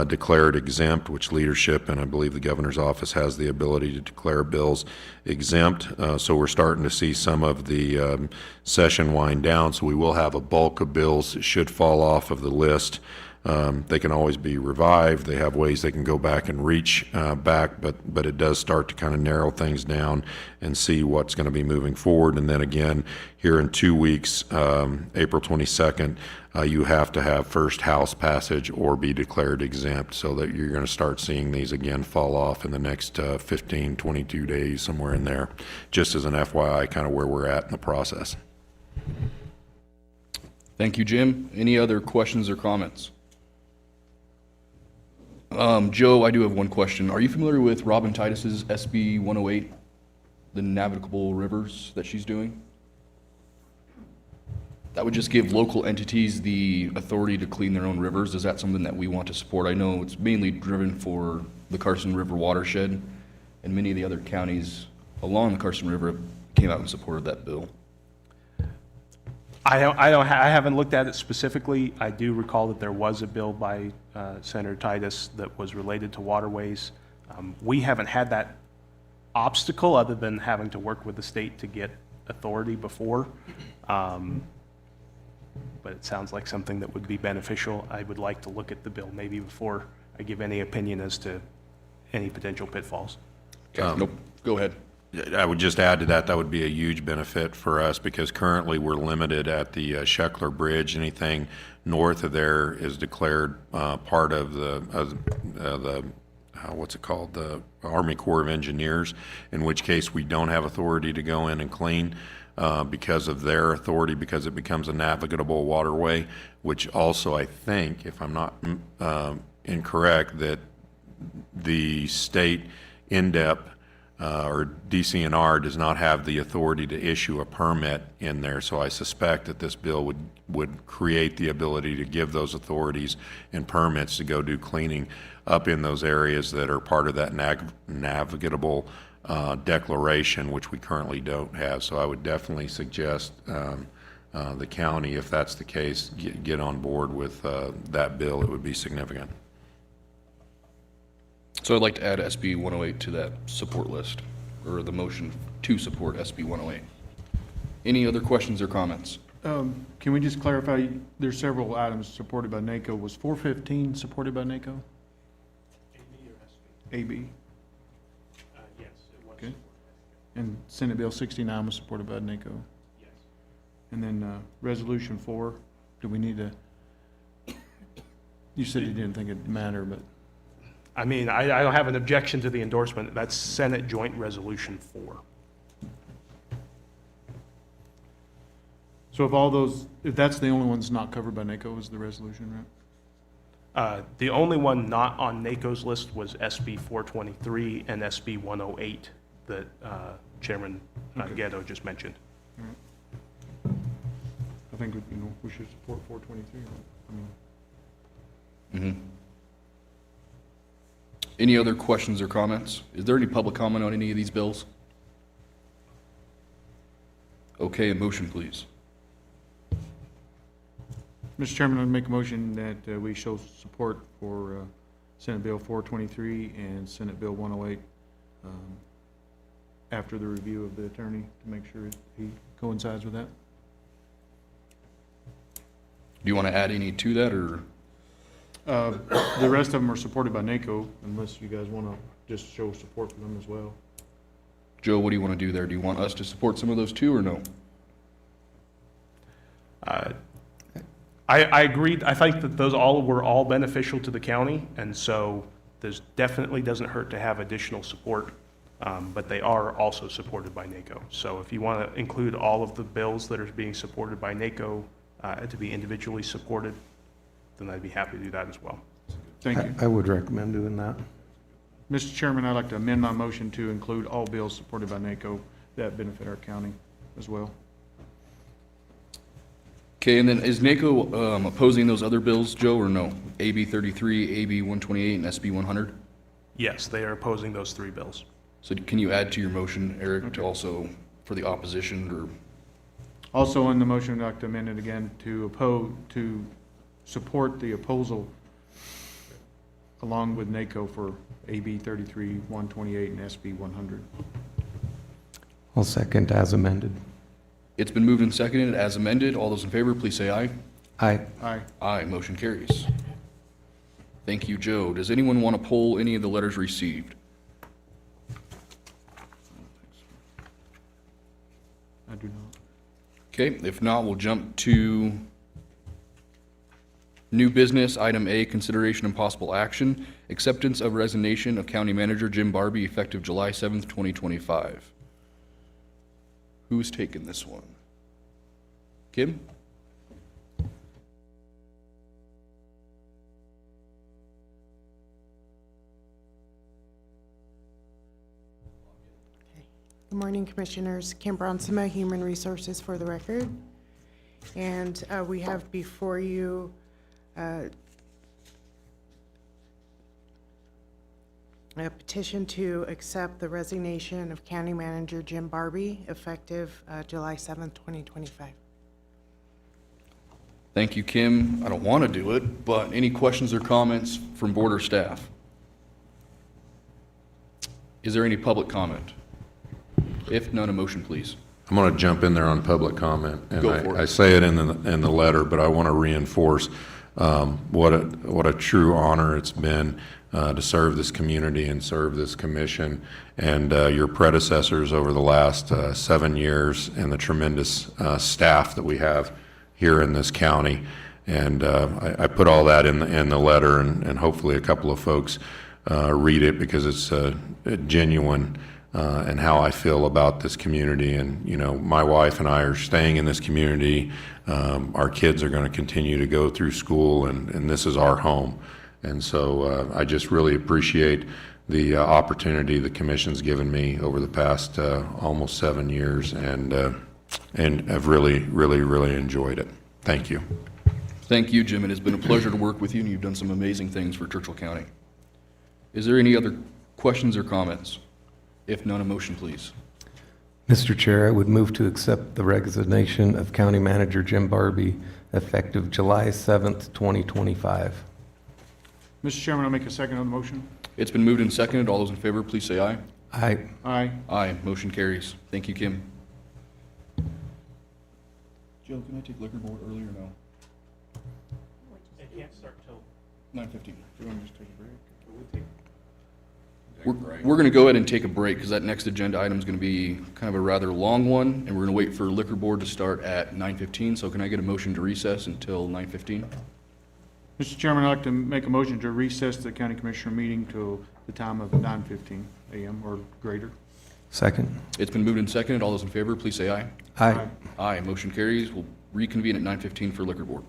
declared exempt, which leadership and I believe the governor's office has the ability to declare bills exempt. So we're starting to see some of the session wind down. So we will have a bulk of bills that should fall off of the list. They can always be revived. They have ways they can go back and reach back, but it does start to kind of narrow things down and see what's going to be moving forward. And then again, here in 2 weeks, April 22nd, you have to have first House passage or be declared exempt, so that you're going to start seeing these again fall off in the next 15, 22 days, somewhere in there, just as an FYI, kind of where we're at in the process. Thank you, Jim. Any other questions or comments? Joe, I do have one question. Are you familiar with Robin Titus's SB 108, the navigable rivers that she's doing? That would just give local entities the authority to clean their own rivers. Is that something that we want to support? I know it's mainly driven for the Carson River watershed, and many of the other counties along the Carson River came out and supported that bill. I haven't looked at it specifically. I do recall that there was a bill by Senator Titus that was related to waterways. We haven't had that obstacle other than having to work with the state to get authority before. But it sounds like something that would be beneficial. I would like to look at the bill maybe before I give any opinion as to any potential pitfalls. Nope, go ahead. I would just add to that, that would be a huge benefit for us because currently we're limited at the Sheckler Bridge. Anything north of there is declared part of the what's it called, the Army Corps of Engineers, in which case we don't have authority to go in and clean because of their authority, because it becomes a navigable waterway, which also I think, if I'm not incorrect, that the state INDEP or DCNR does not have the authority to issue a permit in there. So I suspect that this bill would create the ability to give those authorities and permits to go do cleaning up in those areas that are part of that navigable declaration, which we currently don't have. So I would definitely suggest the county, if that's the case, get on board with that bill. It would be significant. So I'd like to add SB 108 to that support list, or the motion to support SB 108. Any other questions or comments? Can we just clarify, there's several items supported by NACO. Was 415 supported by NACO? AB? Yes, it was. Okay. And Senate Bill 69 was supported by NACO? Yes. And then Resolution 4, do we need to, you said you didn't think it'd matter, but. I mean, I don't have an objection to the endorsement. That's Senate Joint Resolution 4. So if that's the only one's not covered by NACO is the resolution, right? The only one not on NACO's list was SB 423 and SB 108 that Chairman Ghetto just mentioned. All right. I think we should support 423. I mean, Any other questions or comments? Is there any public comment on any of these bills? Okay, a motion, please. Mr. Chairman, I'd make a motion that we show support for Senate Bill 423 and Senate Bill 108 after the review of the attorney to make sure he coincides with that. you want to add any to that, or? The rest of them are supported by NACO, unless you guys want to just show support for them as well. Joe, what do you want to do there? Do you want us to support some of those too, or no? I agreed. I think that those all were all beneficial to the county, and so this definitely doesn't hurt to have additional support, but they are also supported by NACO. So if you want to include all of the bills that are being supported by NACO to be individually supported, then I'd be happy to do that as well. Thank you. I would recommend doing that. Mr. Chairman, I'd like to amend my motion to include all bills supported by NACO that benefit our county as well. Okay, and then is NACO opposing those other bills, Joe, or no? AB 33, AB 128, and SB 100? Yes, they are opposing those three bills. So can you add to your motion, Eric, to also for the opposition, or? Also in the motion, I'd like to amend it again to support the proposal along with NACO for AB 33, 128, and SB 100. I'll second as amended. It's been moved and seconded as amended. All those in favor, please say aye. Aye. Aye. Aye, motion carries. Thank you, Joe. Does anyone want to poll any of the letters received? I do not. Okay, if not, we'll jump to new business, item A, consideration and possible action, acceptance of resignation of County Manager Jim Barbie effective July 7th, 2025. Who's taking this one? Kim? Good morning, Commissioners. Kim Bronsema, Human Resources for the record. And we have before you a petition to accept the resignation of County Manager Jim Barbie effective July 7th, 2025. Thank you, Kim. I don't want to do it, but any questions or comments from board or staff? Is there any public comment? If none, a motion, please. I'm going to jump in there on public comment, and Go for it. I say it in the letter, but I want to reinforce what a true honor it's been to serve this community and serve this commission, and your predecessors over the last 7 years, and the tremendous staff that we have here in this county. And I put all that in the letter, and hopefully a couple of folks read it, because it's genuine. And how I feel about this community. And, you know, my wife and I are staying in this community. Our kids are going to continue to go through school, and this is our home. And so I just really appreciate the opportunity the commission's given me over the past almost 7 years, and I've really, really, really enjoyed it. Thank you. Thank you, Jim. It has been a pleasure to work with you, and you've done some amazing things for Churchill County. Is there any other questions or comments? If none, a motion, please. Mr. Chair, I would move to accept the resignation of County Manager Jim Barbie effective July 7th, 2025. Mr. Chairman, I'll make a second on the motion. It's been moved and seconded. All those in favor, please say aye. Aye. Aye. Aye, motion carries. Thank you, Kim. Jill, can I take liquor board early or no? It can't start till 9:15. Do you want to just take a break? We're going to go ahead and take a break, because that next agenda item is going to be kind of a rather long one, and we're going to wait for liquor board to start at 9:15. So can I get a motion to recess until 9:15? Mr. Chairman, I'd like to make a motion to recess the county commissioner meeting till the time of 9:15 a.m. or greater. Second. It's been moved and seconded. All those in favor, please say aye. Aye. Aye, motion carries. We'll reconvene at 9:15 for liquor board.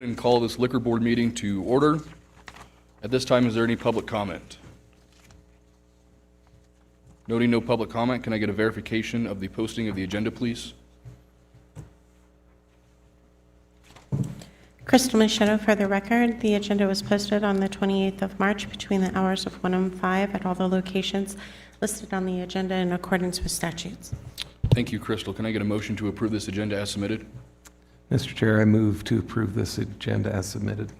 And call this liquor board meeting to order. At this time, is there any public comment? Noting no public comment, can I get a verification of the posting of the agenda, please? Crystal Machado, for the record, the agenda was posted on the 28th of March between the hours of 1 and 5 at all the locations listed on the agenda in accordance with statutes. Thank you, Crystal. Can I get a motion to approve this agenda as submitted? Mr. Chair, I move to approve this agenda as submitted.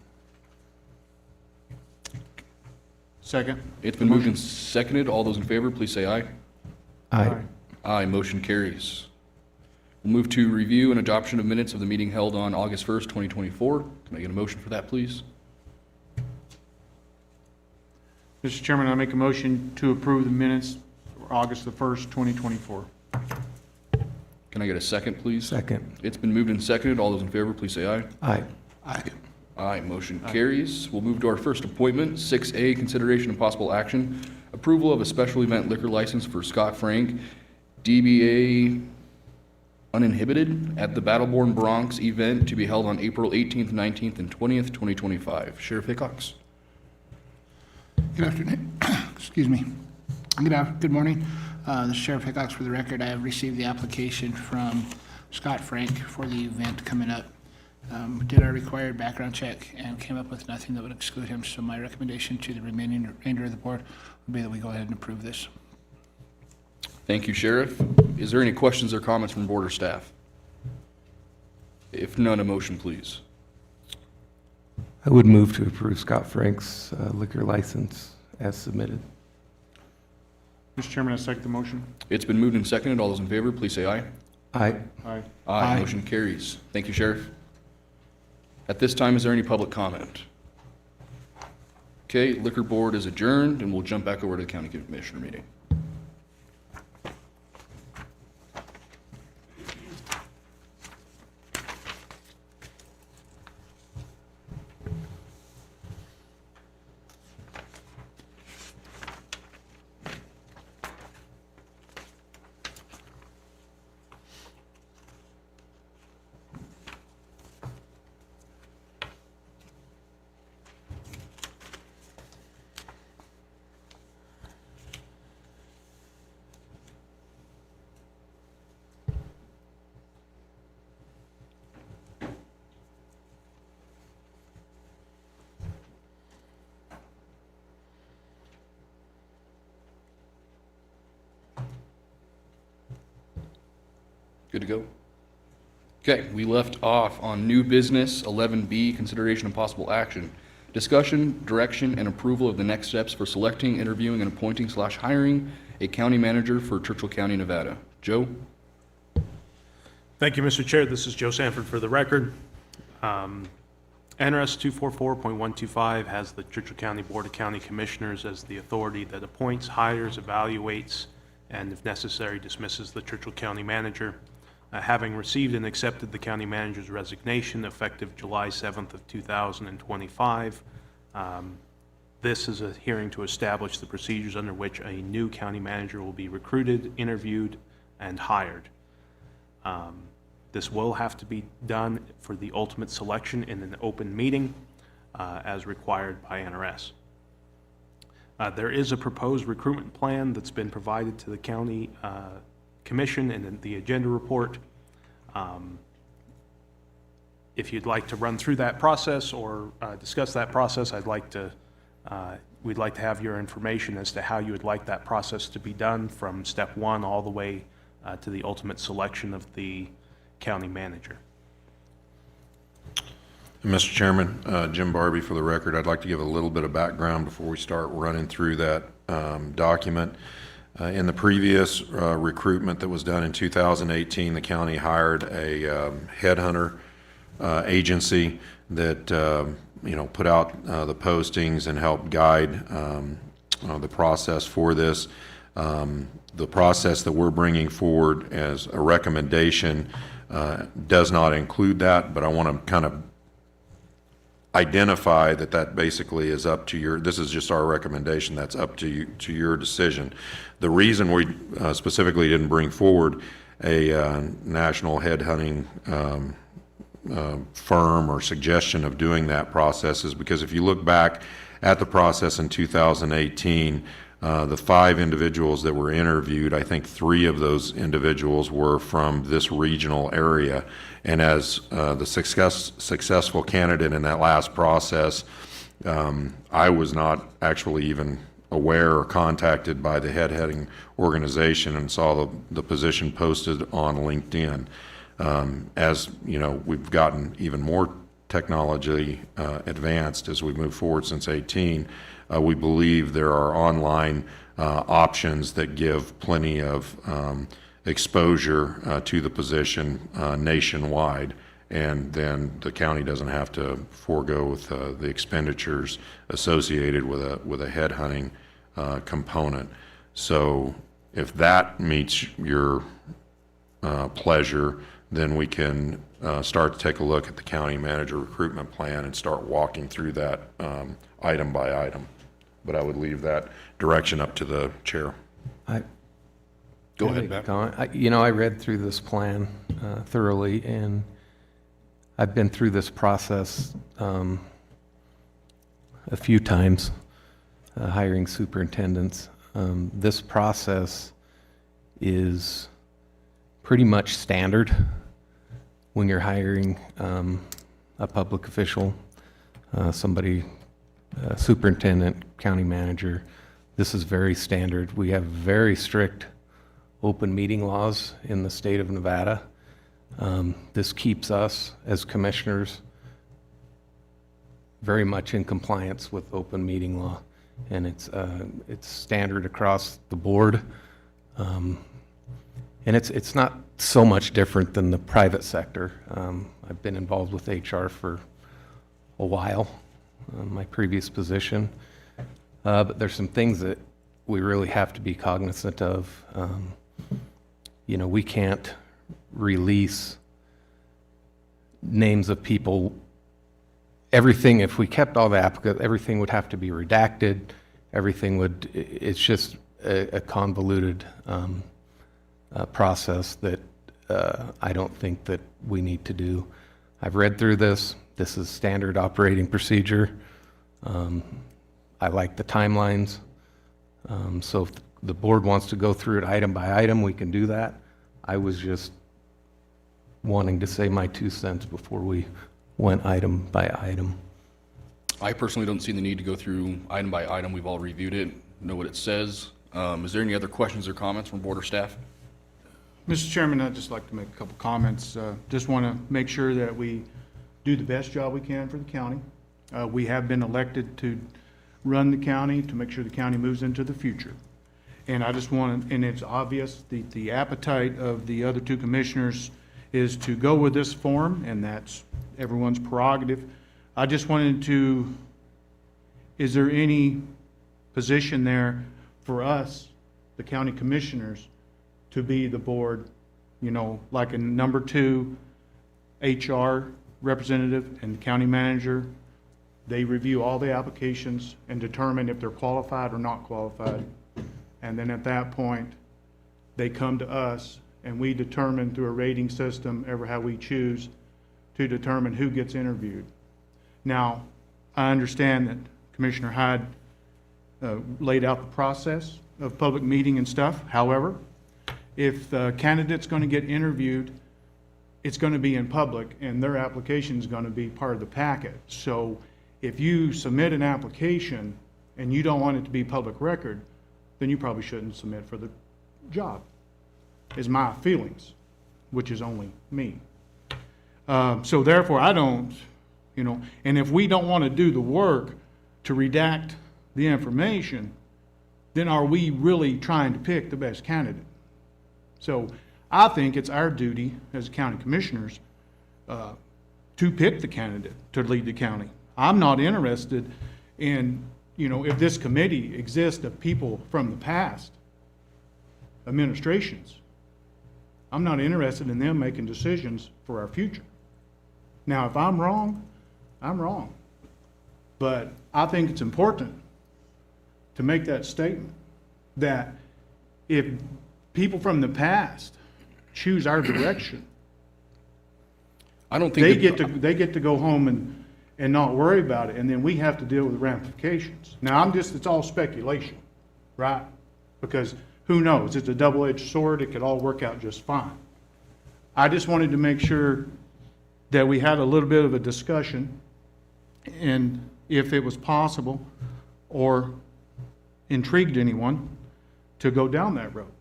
Second. It's been moved and seconded. All those in favor, please say aye. Aye. Aye, motion carries. We'll move to review and adoption of minutes of the meeting held on August 1st, 2024. Can I get a motion for that, please? Mr. Chairman, I make a motion to approve the minutes for August the 1st, 2024. Can I get a second, please? Second. It's been moved and seconded. All those in favor, please say aye. Aye. Aye, motion carries. We'll move to our first appointment, 6A, consideration and possible action, approval of a special event liquor license for Scott Frank, DBA Uninhibited, at the Battleborn Bronx event to be held on April 18th, 19th, and 20th, 2025. Sheriff Hickox. Good afternoon. Excuse me. Good morning. This is Sheriff Hickox. For the record, I have received the application from Scott Frank for the event coming up. Did our required background check and came up with nothing that would exclude him. So my recommendation to the remainder of the board would be that we go ahead and approve this. Thank you, Sheriff. Is there any questions or comments from board or staff? If none, a motion, please. I would move to approve Scott Frank's liquor license as submitted. Mr. Chairman, I second the motion. It's been moved and seconded. All those in favor, please say aye. Aye. Aye. Aye, motion carries. Thank you, Sheriff. At this time, is there any public comment? Okay, liquor board is adjourned, and we'll jump back over to the county commissioner meeting. Good to go? Okay, we left off on new business, 11B, consideration and possible action. Discussion, direction, and approval of the next steps for selecting, interviewing, and appointing / hiring a county manager for Churchill County, Nevada. Joe? Thank you, Mr. Chair. This is Joe Sanford for the record. NRS 244.125 has the Churchill County Board of County Commissioners as the authority that appoints, hires, evaluates, and if necessary, dismisses the Churchill County manager. Having received and accepted the county manager's resignation effective July 7th of 2025, this is a hearing to establish the procedures under which a new county manager will be recruited, interviewed, and hired. This will have to be done for the ultimate selection in an open meeting as required by NRS. There is a proposed recruitment plan that's been provided to the county commission in the agenda report. If you'd like to run through that process or discuss that process, we'd like to have your information as to how you would like that process to be done from step one all the way to the ultimate selection of the county manager. Mr. Chairman, Jim Barbie for the record. I'd like to give a little bit of background before we start running through that document. In the previous recruitment that was done in 2018, the county hired a headhunter agency that put out the postings and helped guide the process for this. The process that we're bringing forward as a recommendation does not include that, but I want to kind of identify that basically is up to your, this is just our recommendation, that's up to you, to your decision. The reason we specifically didn't bring forward a national headhunting firm or suggestion of doing that process is because if you look back at the process in 2018, the 5 individuals that were interviewed, I think 3 of those individuals were from this regional area. And as the successful candidate in that last process, I was not actually even aware or contacted by the heading organization and saw the position posted on LinkedIn. As you know, we've gotten even more technology advanced as we move forward since 18. We believe there are online options that give plenty of exposure to the position nationwide, and then the county doesn't have to forego with the expenditures associated with a headhunting component. So if that meets your pleasure, then we can start to take a look at the county manager recruitment plan and start walking through that item by item. But I would leave that direction up to the chair. Go ahead, Matt. I read through this plan thoroughly, and I've been through this process a few times, hiring superintendents. This process is pretty much standard when you're hiring a public official, somebody, superintendent, county manager. This is very standard. We have very strict open meeting laws in the state of Nevada. This keeps us as commissioners very much in compliance with open meeting law, and it's standard across the board. And it's not so much different than the private sector. I've been involved with HR for a while, my previous position, but there's some things that we really have to be cognizant of. We can't release names of people. Everything, if we kept all the applicants, everything would have to be redacted. It's just a convoluted process that I don't think that we need to do. I've read through this. This is standard operating procedure. I like the timelines. So if the board wants to go through it item by item, we can do that. I was just wanting to say my 2 cents before we went item by item. I personally don't see the need to go through item by item. We've all reviewed it, know what it says. Is there any other questions or comments from board or staff? Mr. Chairman, I'd just like to make a couple comments. Just want to make sure that we do the best job we can for the county. We have been elected to run the county, to make sure the county moves into the future. And I just want, and it's obvious, the appetite of the other 2 commissioners is to go with this form, and that's everyone's prerogative. I just wanted to, is there any position there for us, the county commissioners, to be the board, like a number 2 HR representative and county manager? They review all the applications and determine if they're qualified or not qualified. And then at that point, they come to us and we determine through a rating system, ever how we choose, to determine who gets interviewed. Now, I understand that Commissioner Hyde laid out the process of public meeting and stuff. However, if the candidate's going to get interviewed, it's going to be in public, and their application is going to be part of the packet. So if you submit an application and you don't want it to be public record, then you probably shouldn't submit for the job, is my feelings, which is only me. So therefore, I don't, and if we don't want to do the work to redact the information, then are we really trying to pick the best candidate? So I think it's our duty as county commissioners to pick the candidate to lead the county. I'm not interested in, if this committee exists of people from the past administrations. I'm not interested in them making decisions for our future. Now, if I'm wrong, I'm wrong. But I think it's important to make that statement that if people from the past choose our direction, I don't think They get to go home and not worry about it, and then we have to deal with ramifications. Now, it's all speculation, right? Because who knows? It's a double-edged sword. It could all work out just fine. I just wanted to make sure that we had a little bit of a discussion, and if it was possible or intrigued anyone to go down that road.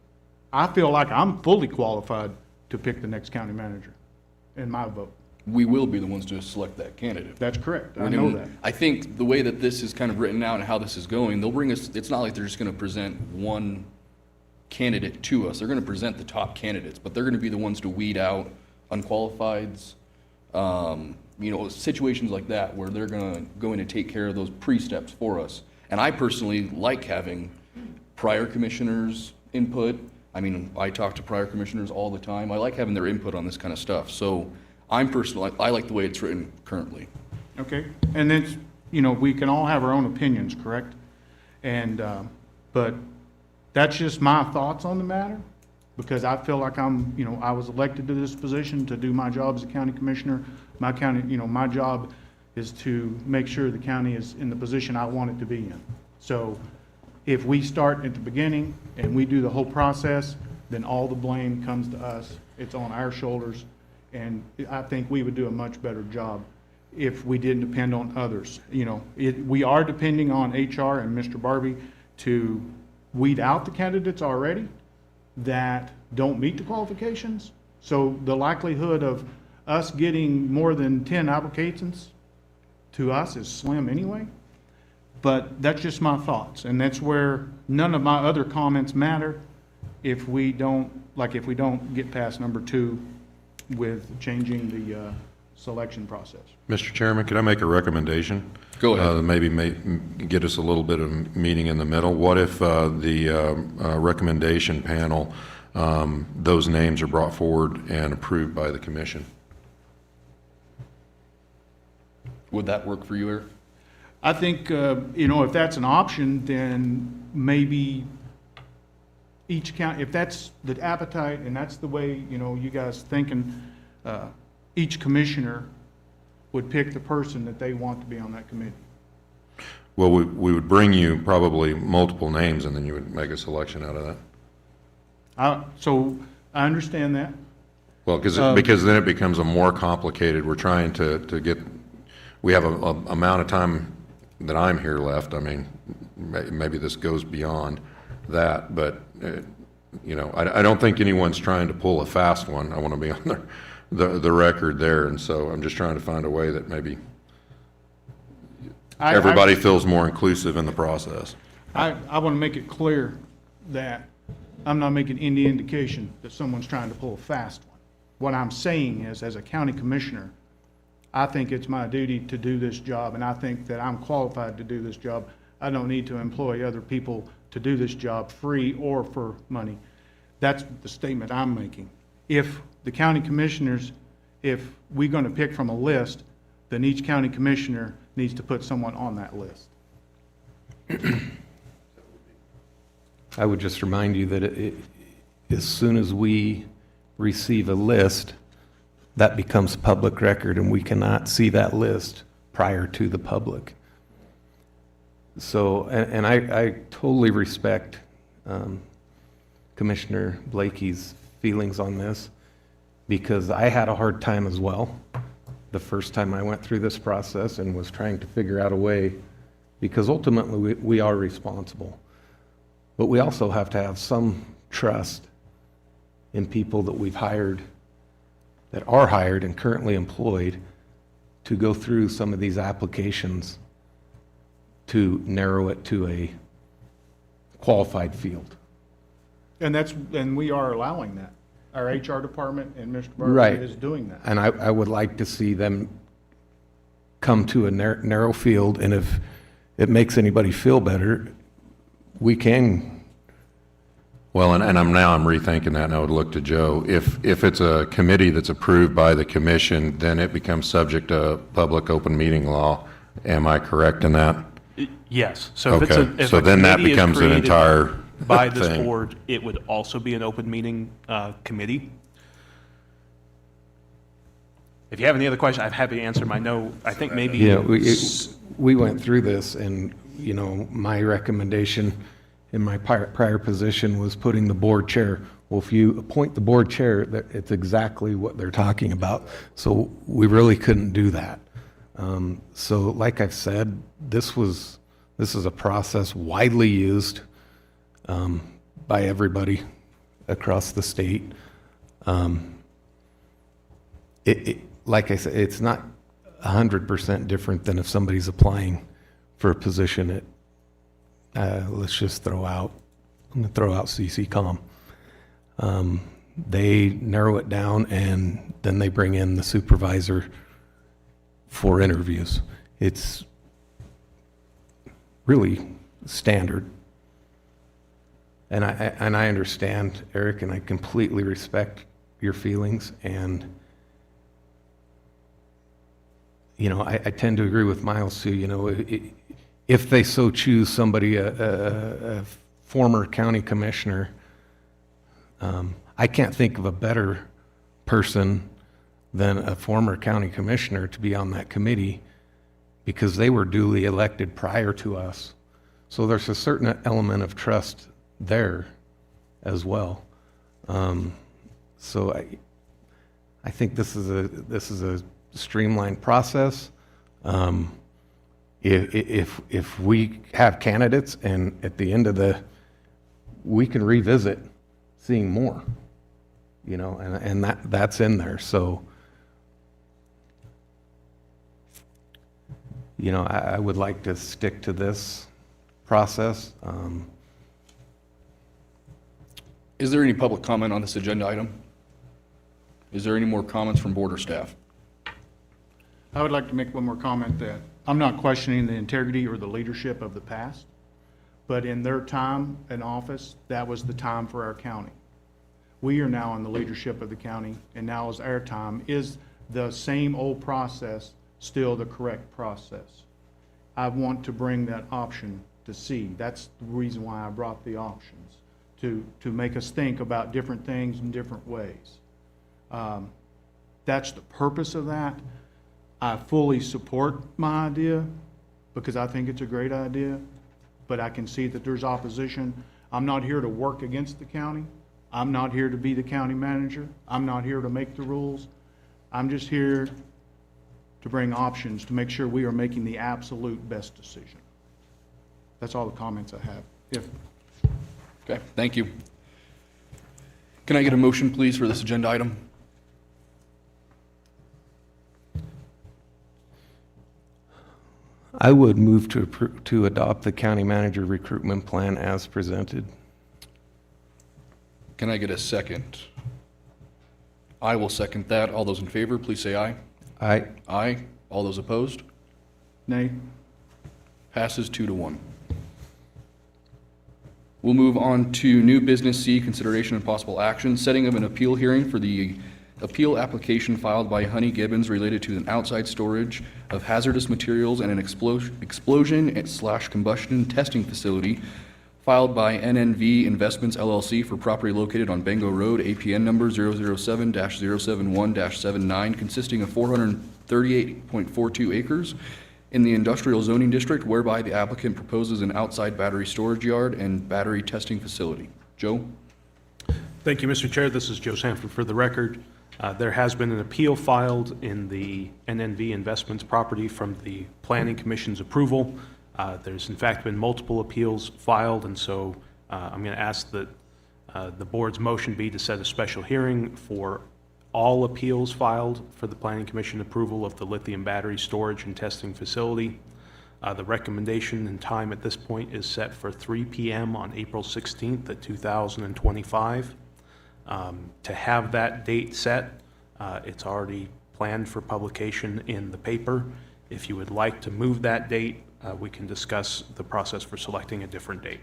I feel like I'm fully qualified to pick the next county manager in my vote. we will be the ones to select that candidate. That's correct. I We're know gonna- that. I think the way that this is kind of written out and how this is going, they'll bring us, it's not like they're just gonna present one candidate to us. They're gonna present the top candidates, but they're gonna be the ones to weed out unqualifieds, situations like that where they're gonna go in and take care of those pre-steps for us. And I personally like having prior commissioners' input. I mean, I talk to prior commissioners all the time. I like having their input on this kind of stuff. So I like the way it's written currently. Okay, and then, we can all have our own opinions, correct? And, but that's just my thoughts on the matter, because I feel like I was elected to this position to do my job as a county commissioner. My county, my job is to make sure the county is in the position I want it to be in. So if we start at the beginning and we do the whole process, then all the blame comes to us. It's on our shoulders. And I think we would do a much better job if we didn't depend on others. We are depending on HR and Mr. Barbie to weed out the candidates already that don't meet the qualifications. So the likelihood of us getting more than 10 applications to us is slim anyway. But that's just my thoughts, and that's where none of my other comments matter if we don't get past number 2 with changing the selection process. Mr. Chairman, could I make a recommendation? Go ahead. Maybe get us a little bit of meeting in the middle. What if the recommendation panel, those names are brought forward and approved by the commission? Would that work for you, Eric? I think, if that's an option, then maybe each county, if that's the appetite and that's the way, you guys thinking, each commissioner would pick the person that they want to be on that committee. Well, we would bring you probably multiple names, and then you would make a selection out of that. So I understand that. Well, because then it becomes a more complicated, we're trying to get, we have a amount of time that I'm here left. I mean, maybe this goes beyond that, but, I don't think anyone's trying to pull a fast one. I want to be on the record there, and so I'm just trying to find a way that maybe everybody feels more inclusive in the process. I want to make it clear that I'm not making any indication that someone's trying to pull a fast one. What I'm saying is, as a county commissioner, I think it's my duty to do this job, and I think that I'm qualified to do this job. I don't need to employ other people to do this job free or for money. That's the statement I'm making. If the county commissioners, if we're going to pick from a list, then each county commissioner needs to put someone on that list. I would just remind you that as soon as we receive a list, that becomes public record, and we cannot see that list prior to the public. So, and I totally respect Commissioner Blakey's feelings on this, because I had a hard time as well the first time I went through this process and was trying to figure out a way, because ultimately we are responsible. But we also have to have some trust in people that we've hired, that are hired and currently employed, to go through some of these applications to narrow it to a qualified field. And we are allowing that. Our HR department and Mr. Barber Right. is doing that. And I would like to see them come to a narrow field, and if it makes anybody feel better, we can. Well, and I'm rethinking that, and I would look to Joe. If it's a committee that's approved by the commission, then it becomes subject to public open meeting law. Am I correct in that? Yes. So if Okay, if so a then that committee is becomes an created entire by this thing. board, it would also be an open meeting committee. If you have any other questions, I'm happy to answer them. I know, I think maybe. Yeah, we went through this, and, you know, my recommendation in my prior position was putting the board chair. Well, if you appoint the board chair, it's exactly what they're talking about. So we really couldn't do that. So like I've said, this is a process widely used by everybody across the state. Like I said, it's not 100% different than if somebody's applying for a position at, let's just I'm gonna throw out CCCOM. They narrow it down, and then they bring in the supervisor for interviews. It's really standard. And I understand, Eric, and I completely respect your feelings, and you know, I tend to agree with Miles too. You know, if they so choose somebody, a former county commissioner, I can't think of a better person than a former county commissioner to be on that committee, because they were duly elected prior to us. So there's a certain element of trust there as well. So I think this is a streamlined process. If we have candidates, and at the end of we can revisit seeing more, you know, and that's in there. So, you know, I would like to stick to this process. Is there any public comment on this agenda item? Is there any more comments from board or staff? I would like to make one more comment that I'm not questioning the integrity or the leadership of the past, but in their time in office, that was the time for our county. We are now in the leadership of the county, and now is our time. Is the same old process still the correct process? I want to bring that option to C. That's the reason why I brought the options, to make us think about different things in different ways. That's the purpose of that. I fully support my idea because I think it's a great idea, but I can see that there's opposition. I'm not here to work against the county. I'm not here to be the county manager. I'm not here to make the rules. I'm just here to bring options to make sure we are making the absolute best decision. That's all the comments I have. Okay, thank you. Can I get a motion, please, for this agenda item? I would move to adopt the county manager recruitment plan as presented. Can I get a second? I will second that. All those in favor, please say aye. Aye. Aye. All those opposed? Nay? Passes 2-1. We'll move on to new business C, consideration and possible action, setting of an appeal hearing for the appeal application filed by Honey Gibbons related to an outside storage of hazardous materials and an explosion/combustion testing facility filed by NNV Investments LLC for property located on Bango Road, APN number 007-071-79, consisting of 438.42 acres in the industrial zoning district, whereby the applicant proposes an outside battery storage yard and battery testing facility. Joe? Thank you, Mr. Chair. This is Joe Sanford for the record. There has been an appeal filed in the NNV Investments property from the Planning Commission's approval. There's in fact been multiple appeals filed, and so I'm going to ask that the board's motion be to set a special hearing for all appeals filed for the Planning Commission approval of the lithium battery storage and testing facility. The recommendation and time at this point is set for 3 p.m. on April 16th at 2025. To have that date set, it's already planned for publication in the paper. If you would like to move that date, we can discuss the process for selecting a different date.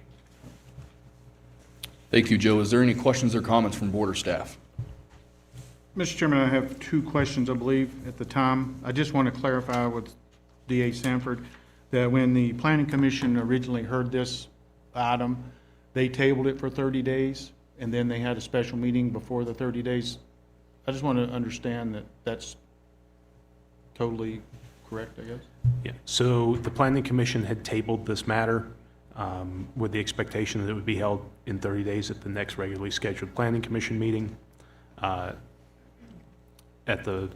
Thank you, Joe. Is there any questions or comments from board or staff? Mr. Chairman, I have two questions, I believe, at the time. I just want to clarify with DA Sanford that when the Planning Commission originally heard this item, they tabled it for 30 days, and then they had a special meeting before the 30 days. I just want to understand that that's totally correct, I guess? Yeah, so the Planning Commission had tabled this matter with the expectation that it would be held in 30 days at the next regularly scheduled Planning Commission meeting. At the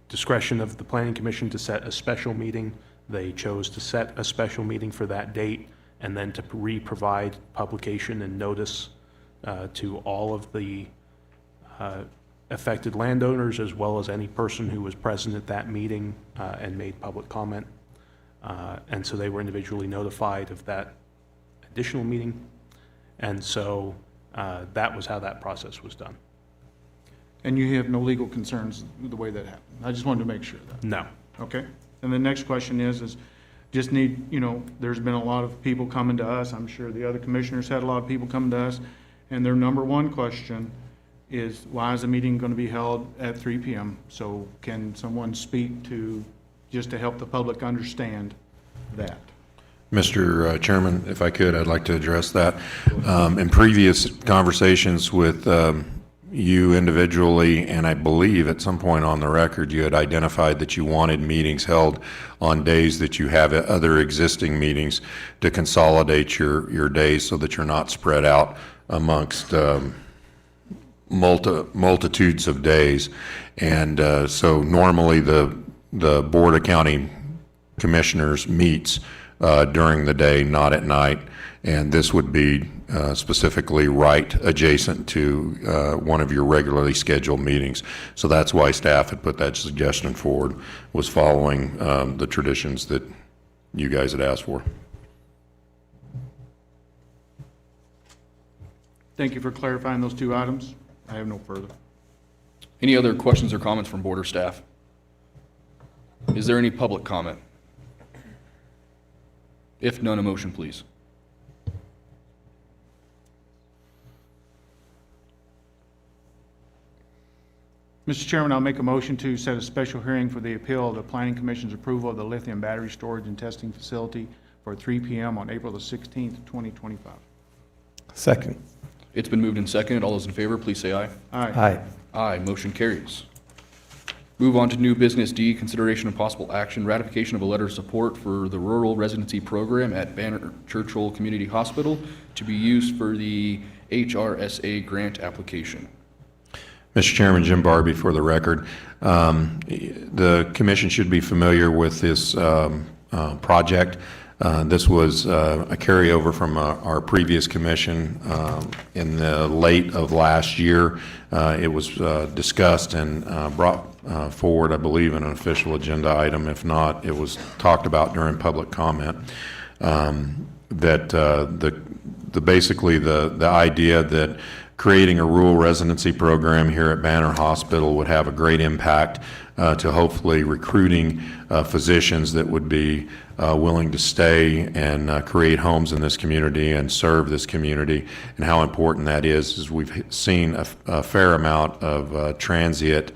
discretion of the Planning Commission to set a special meeting, they chose to set a special meeting for that date and then to re-provide publication and notice to all of the affected landowners as well as any person who was present at that meeting and made public comment. And so they were individually notified of that additional meeting. And so that was how that process was done. And you have no legal concerns with the way that happened? I just wanted to make sure of that. No. Okay. And the next question is just need, there's been a lot of people coming to us. I'm sure the other commissioners had a lot of people coming to us. And their number one question is, why is the meeting going to be held at 3 p.m.? So can someone speak to, just to help the public understand that? Mr. Chairman, if I could, I'd like to address that. In previous conversations with you individually, and I believe at some point on the record, you had identified that you wanted meetings held on days that you have other existing meetings to consolidate your days so that you're not spread out amongst multitudes of days. And so normally the Board of County Commissioners meets during the day, not at night, and this would be specifically right adjacent to one of your regularly scheduled meetings. So that's why staff had put that suggestion forward, was following the traditions that you guys had asked for. Thank you for clarifying those two items. I have no further. Any other questions or comments from board or staff? Is there any public comment? If none, a motion, please. Mr. Chairman, I'll make a motion to set a special hearing for the appeal of the Planning Commission's approval of the lithium battery storage and testing facility for 3 p.m. on April the 16th, 2025. Second. It's been moved and seconded. All those in favor, please say aye. Aye. Aye. Aye, motion carries. Move on to new business D, consideration of possible action, ratification of a letter of support for the rural residency program at Banner Churchill Community Hospital to be used for the HRSA grant application. Mr. Chairman, Jim Barbie for the record. The commission should be familiar with this project. This was a carryover from our previous commission in the late of last year. It was discussed and brought forward, I believe, in an official agenda item. If not, it was talked about during public comment. Basically the idea that creating a rural residency program here at Banner Hospital would have a great impact to hopefully recruiting physicians that would be willing to stay and create homes in this community and serve this community. And how important that is we've seen a fair amount of transient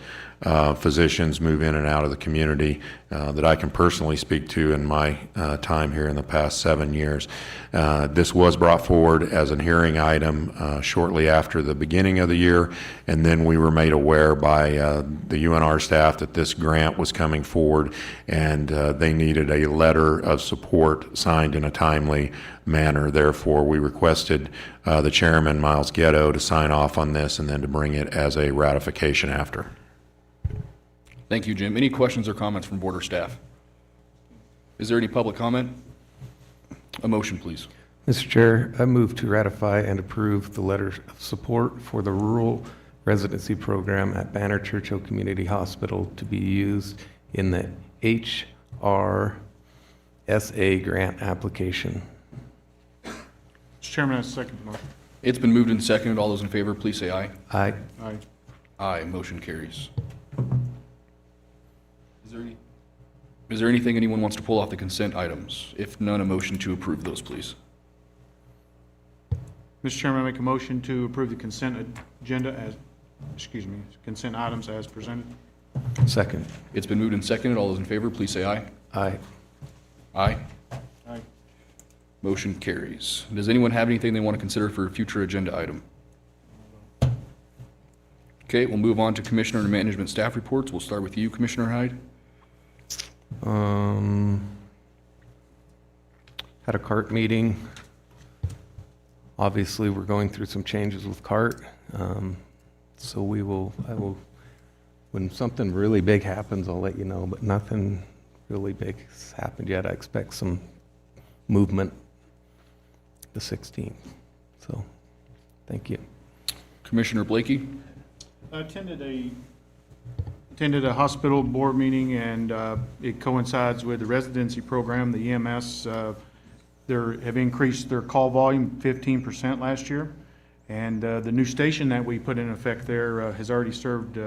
physicians move in and out of the community that I can personally speak to in my time here in the past 7 years. This was brought forward as a hearing item shortly after the beginning of the year, and then we were made aware by the UNR staff that this grant was coming forward, and they needed a letter of support signed in a timely manner. Therefore, we requested the chairman, Miles Ghetto, to sign off on this and then to bring it as a ratification after. Thank you, Jim. Any questions or comments from board or staff? Is there any public comment? A motion, please. Mr. Chair, I move to ratify and approve the letter of support for the rural residency program at Banner Churchill Community Hospital to be used in the HRSA grant application. Mr. Chairman, I second the motion. It's been moved and seconded. All those in favor, please say aye. Aye. Aye. Aye, motion carries. Is there anything anyone wants to pull off the consent items? If none, a motion to approve those, please. Mr. Chairman, I make a motion to approve the consent agenda consent items as presented. Second. It's been moved and seconded. All those in favor, please say aye. Aye. Aye. Aye. Motion carries. Does anyone have anything they want to consider for a future agenda item? Okay, we'll move on to Commissioner and Management Staff reports. We'll start with you, Commissioner Hyde. Had a CART meeting. Obviously, we're going through some changes with CART. So when something really big happens, I'll let you know, but nothing really big has happened yet. I expect some movement the 16th. So, thank you. Commissioner Blakey. I attended a hospital board meeting, and it coincides with the residency program. The EMS have increased their call volume 15% last year, and the new station that we put in effect there has already served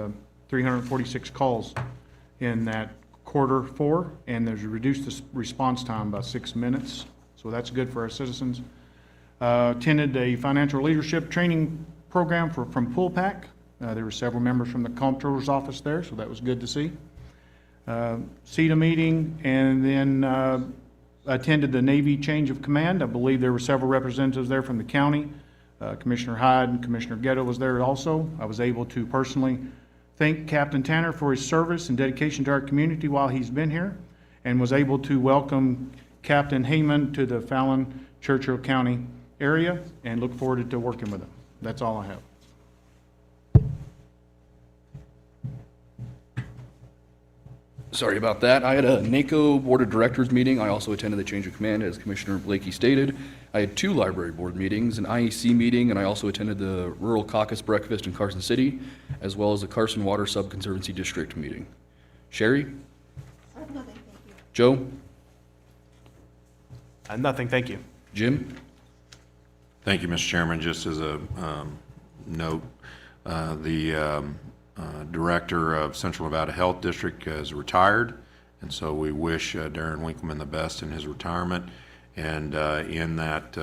346 calls in that Q4, and there's reduced the response time by 6 minutes, so that's good for our citizens. Attended a financial leadership training program from PoolPack. There were several members from the comptroller's office there, so that was good to see. CETA meeting, and then attended the Navy change of command. I believe there were several representatives there from the county. Commissioner Hyde and Commissioner Ghetto was there also. I was able to personally thank Captain Tanner for his service and dedication to our community while he's been here, and was able to welcome Captain Heyman to the Fallon Churchill County area, and look forward to working with him. That's all I have. Sorry about that. I had a NACO Board of Directors meeting. I also attended the change of command, as Commissioner Blakey stated. I had 2 library board meetings, an IEC meeting, and I also attended the Rural Caucus Breakfast in Carson City, as well as the Carson Water Sub-Conservancy District meeting. Sherry? I have nothing, thank you. Joe? Nothing, thank you. Jim? Thank you, Mr. Chairman. Just as a note, the Director of Central Nevada Health District is retired, and so we wish Darren Winkleman the best in his retirement. And in that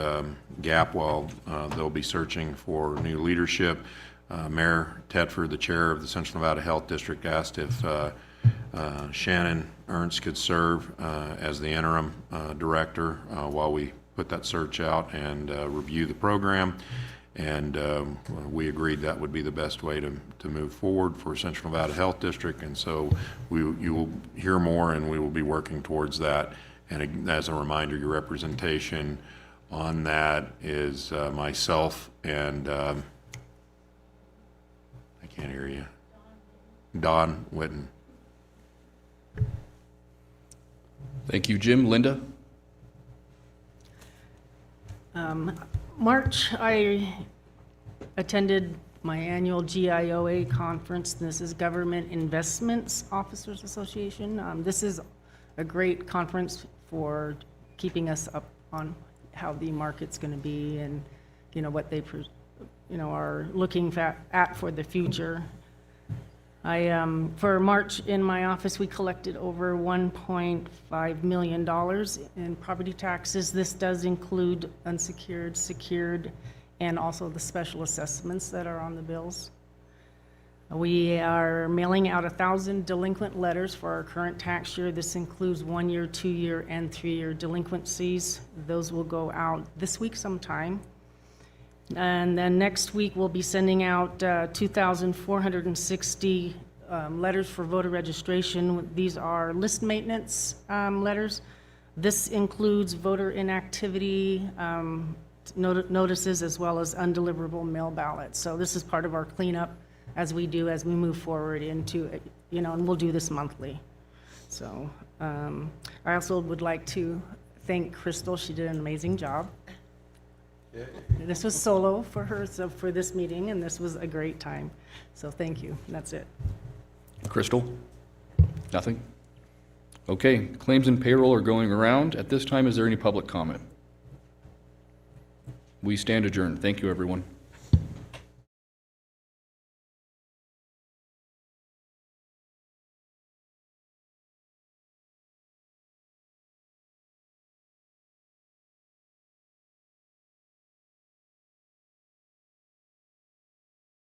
gap, while they'll be searching for new leadership, Mayor Tedford, the chair of the Central Nevada Health District, asked if Shannon Ernst could serve as the interim director while we put that search out and review the program. And we agreed that would be the best way to move forward for Central Nevada Health District. And so you will hear more, and we will be working towards that. And as a reminder, your representation on that is myself and I can't hear you. Don Witten. Thank you, Jim. Linda? March, I attended my annual GIOA conference. This is Government Investments Officers Association. This is a great conference for keeping us up on how the market's going to be, and what they are looking at for the future. For March in my office, we collected over $1.5 million in property taxes. This does include unsecured, secured, and also the special assessments that are on the bills. We are mailing out 1,000 delinquent letters for our current tax year. This includes 1-year, 2-year, and 3-year delinquencies. Those will go out this week sometime. And then next week, we'll be sending out 2,460 letters for voter registration. These are list maintenance letters. This includes voter inactivity notices, as well as undeliverable mail ballots. So this is part of our cleanup as we move forward into, and we'll do this monthly. So I also would like to thank Crystal. She did an amazing job. This was solo for her, so for this meeting, and this was a great time. So thank you. That's it. Crystal? Nothing? Okay, claims and payroll are going around. At this time, is there any public comment? We stand adjourned. Thank you, everyone.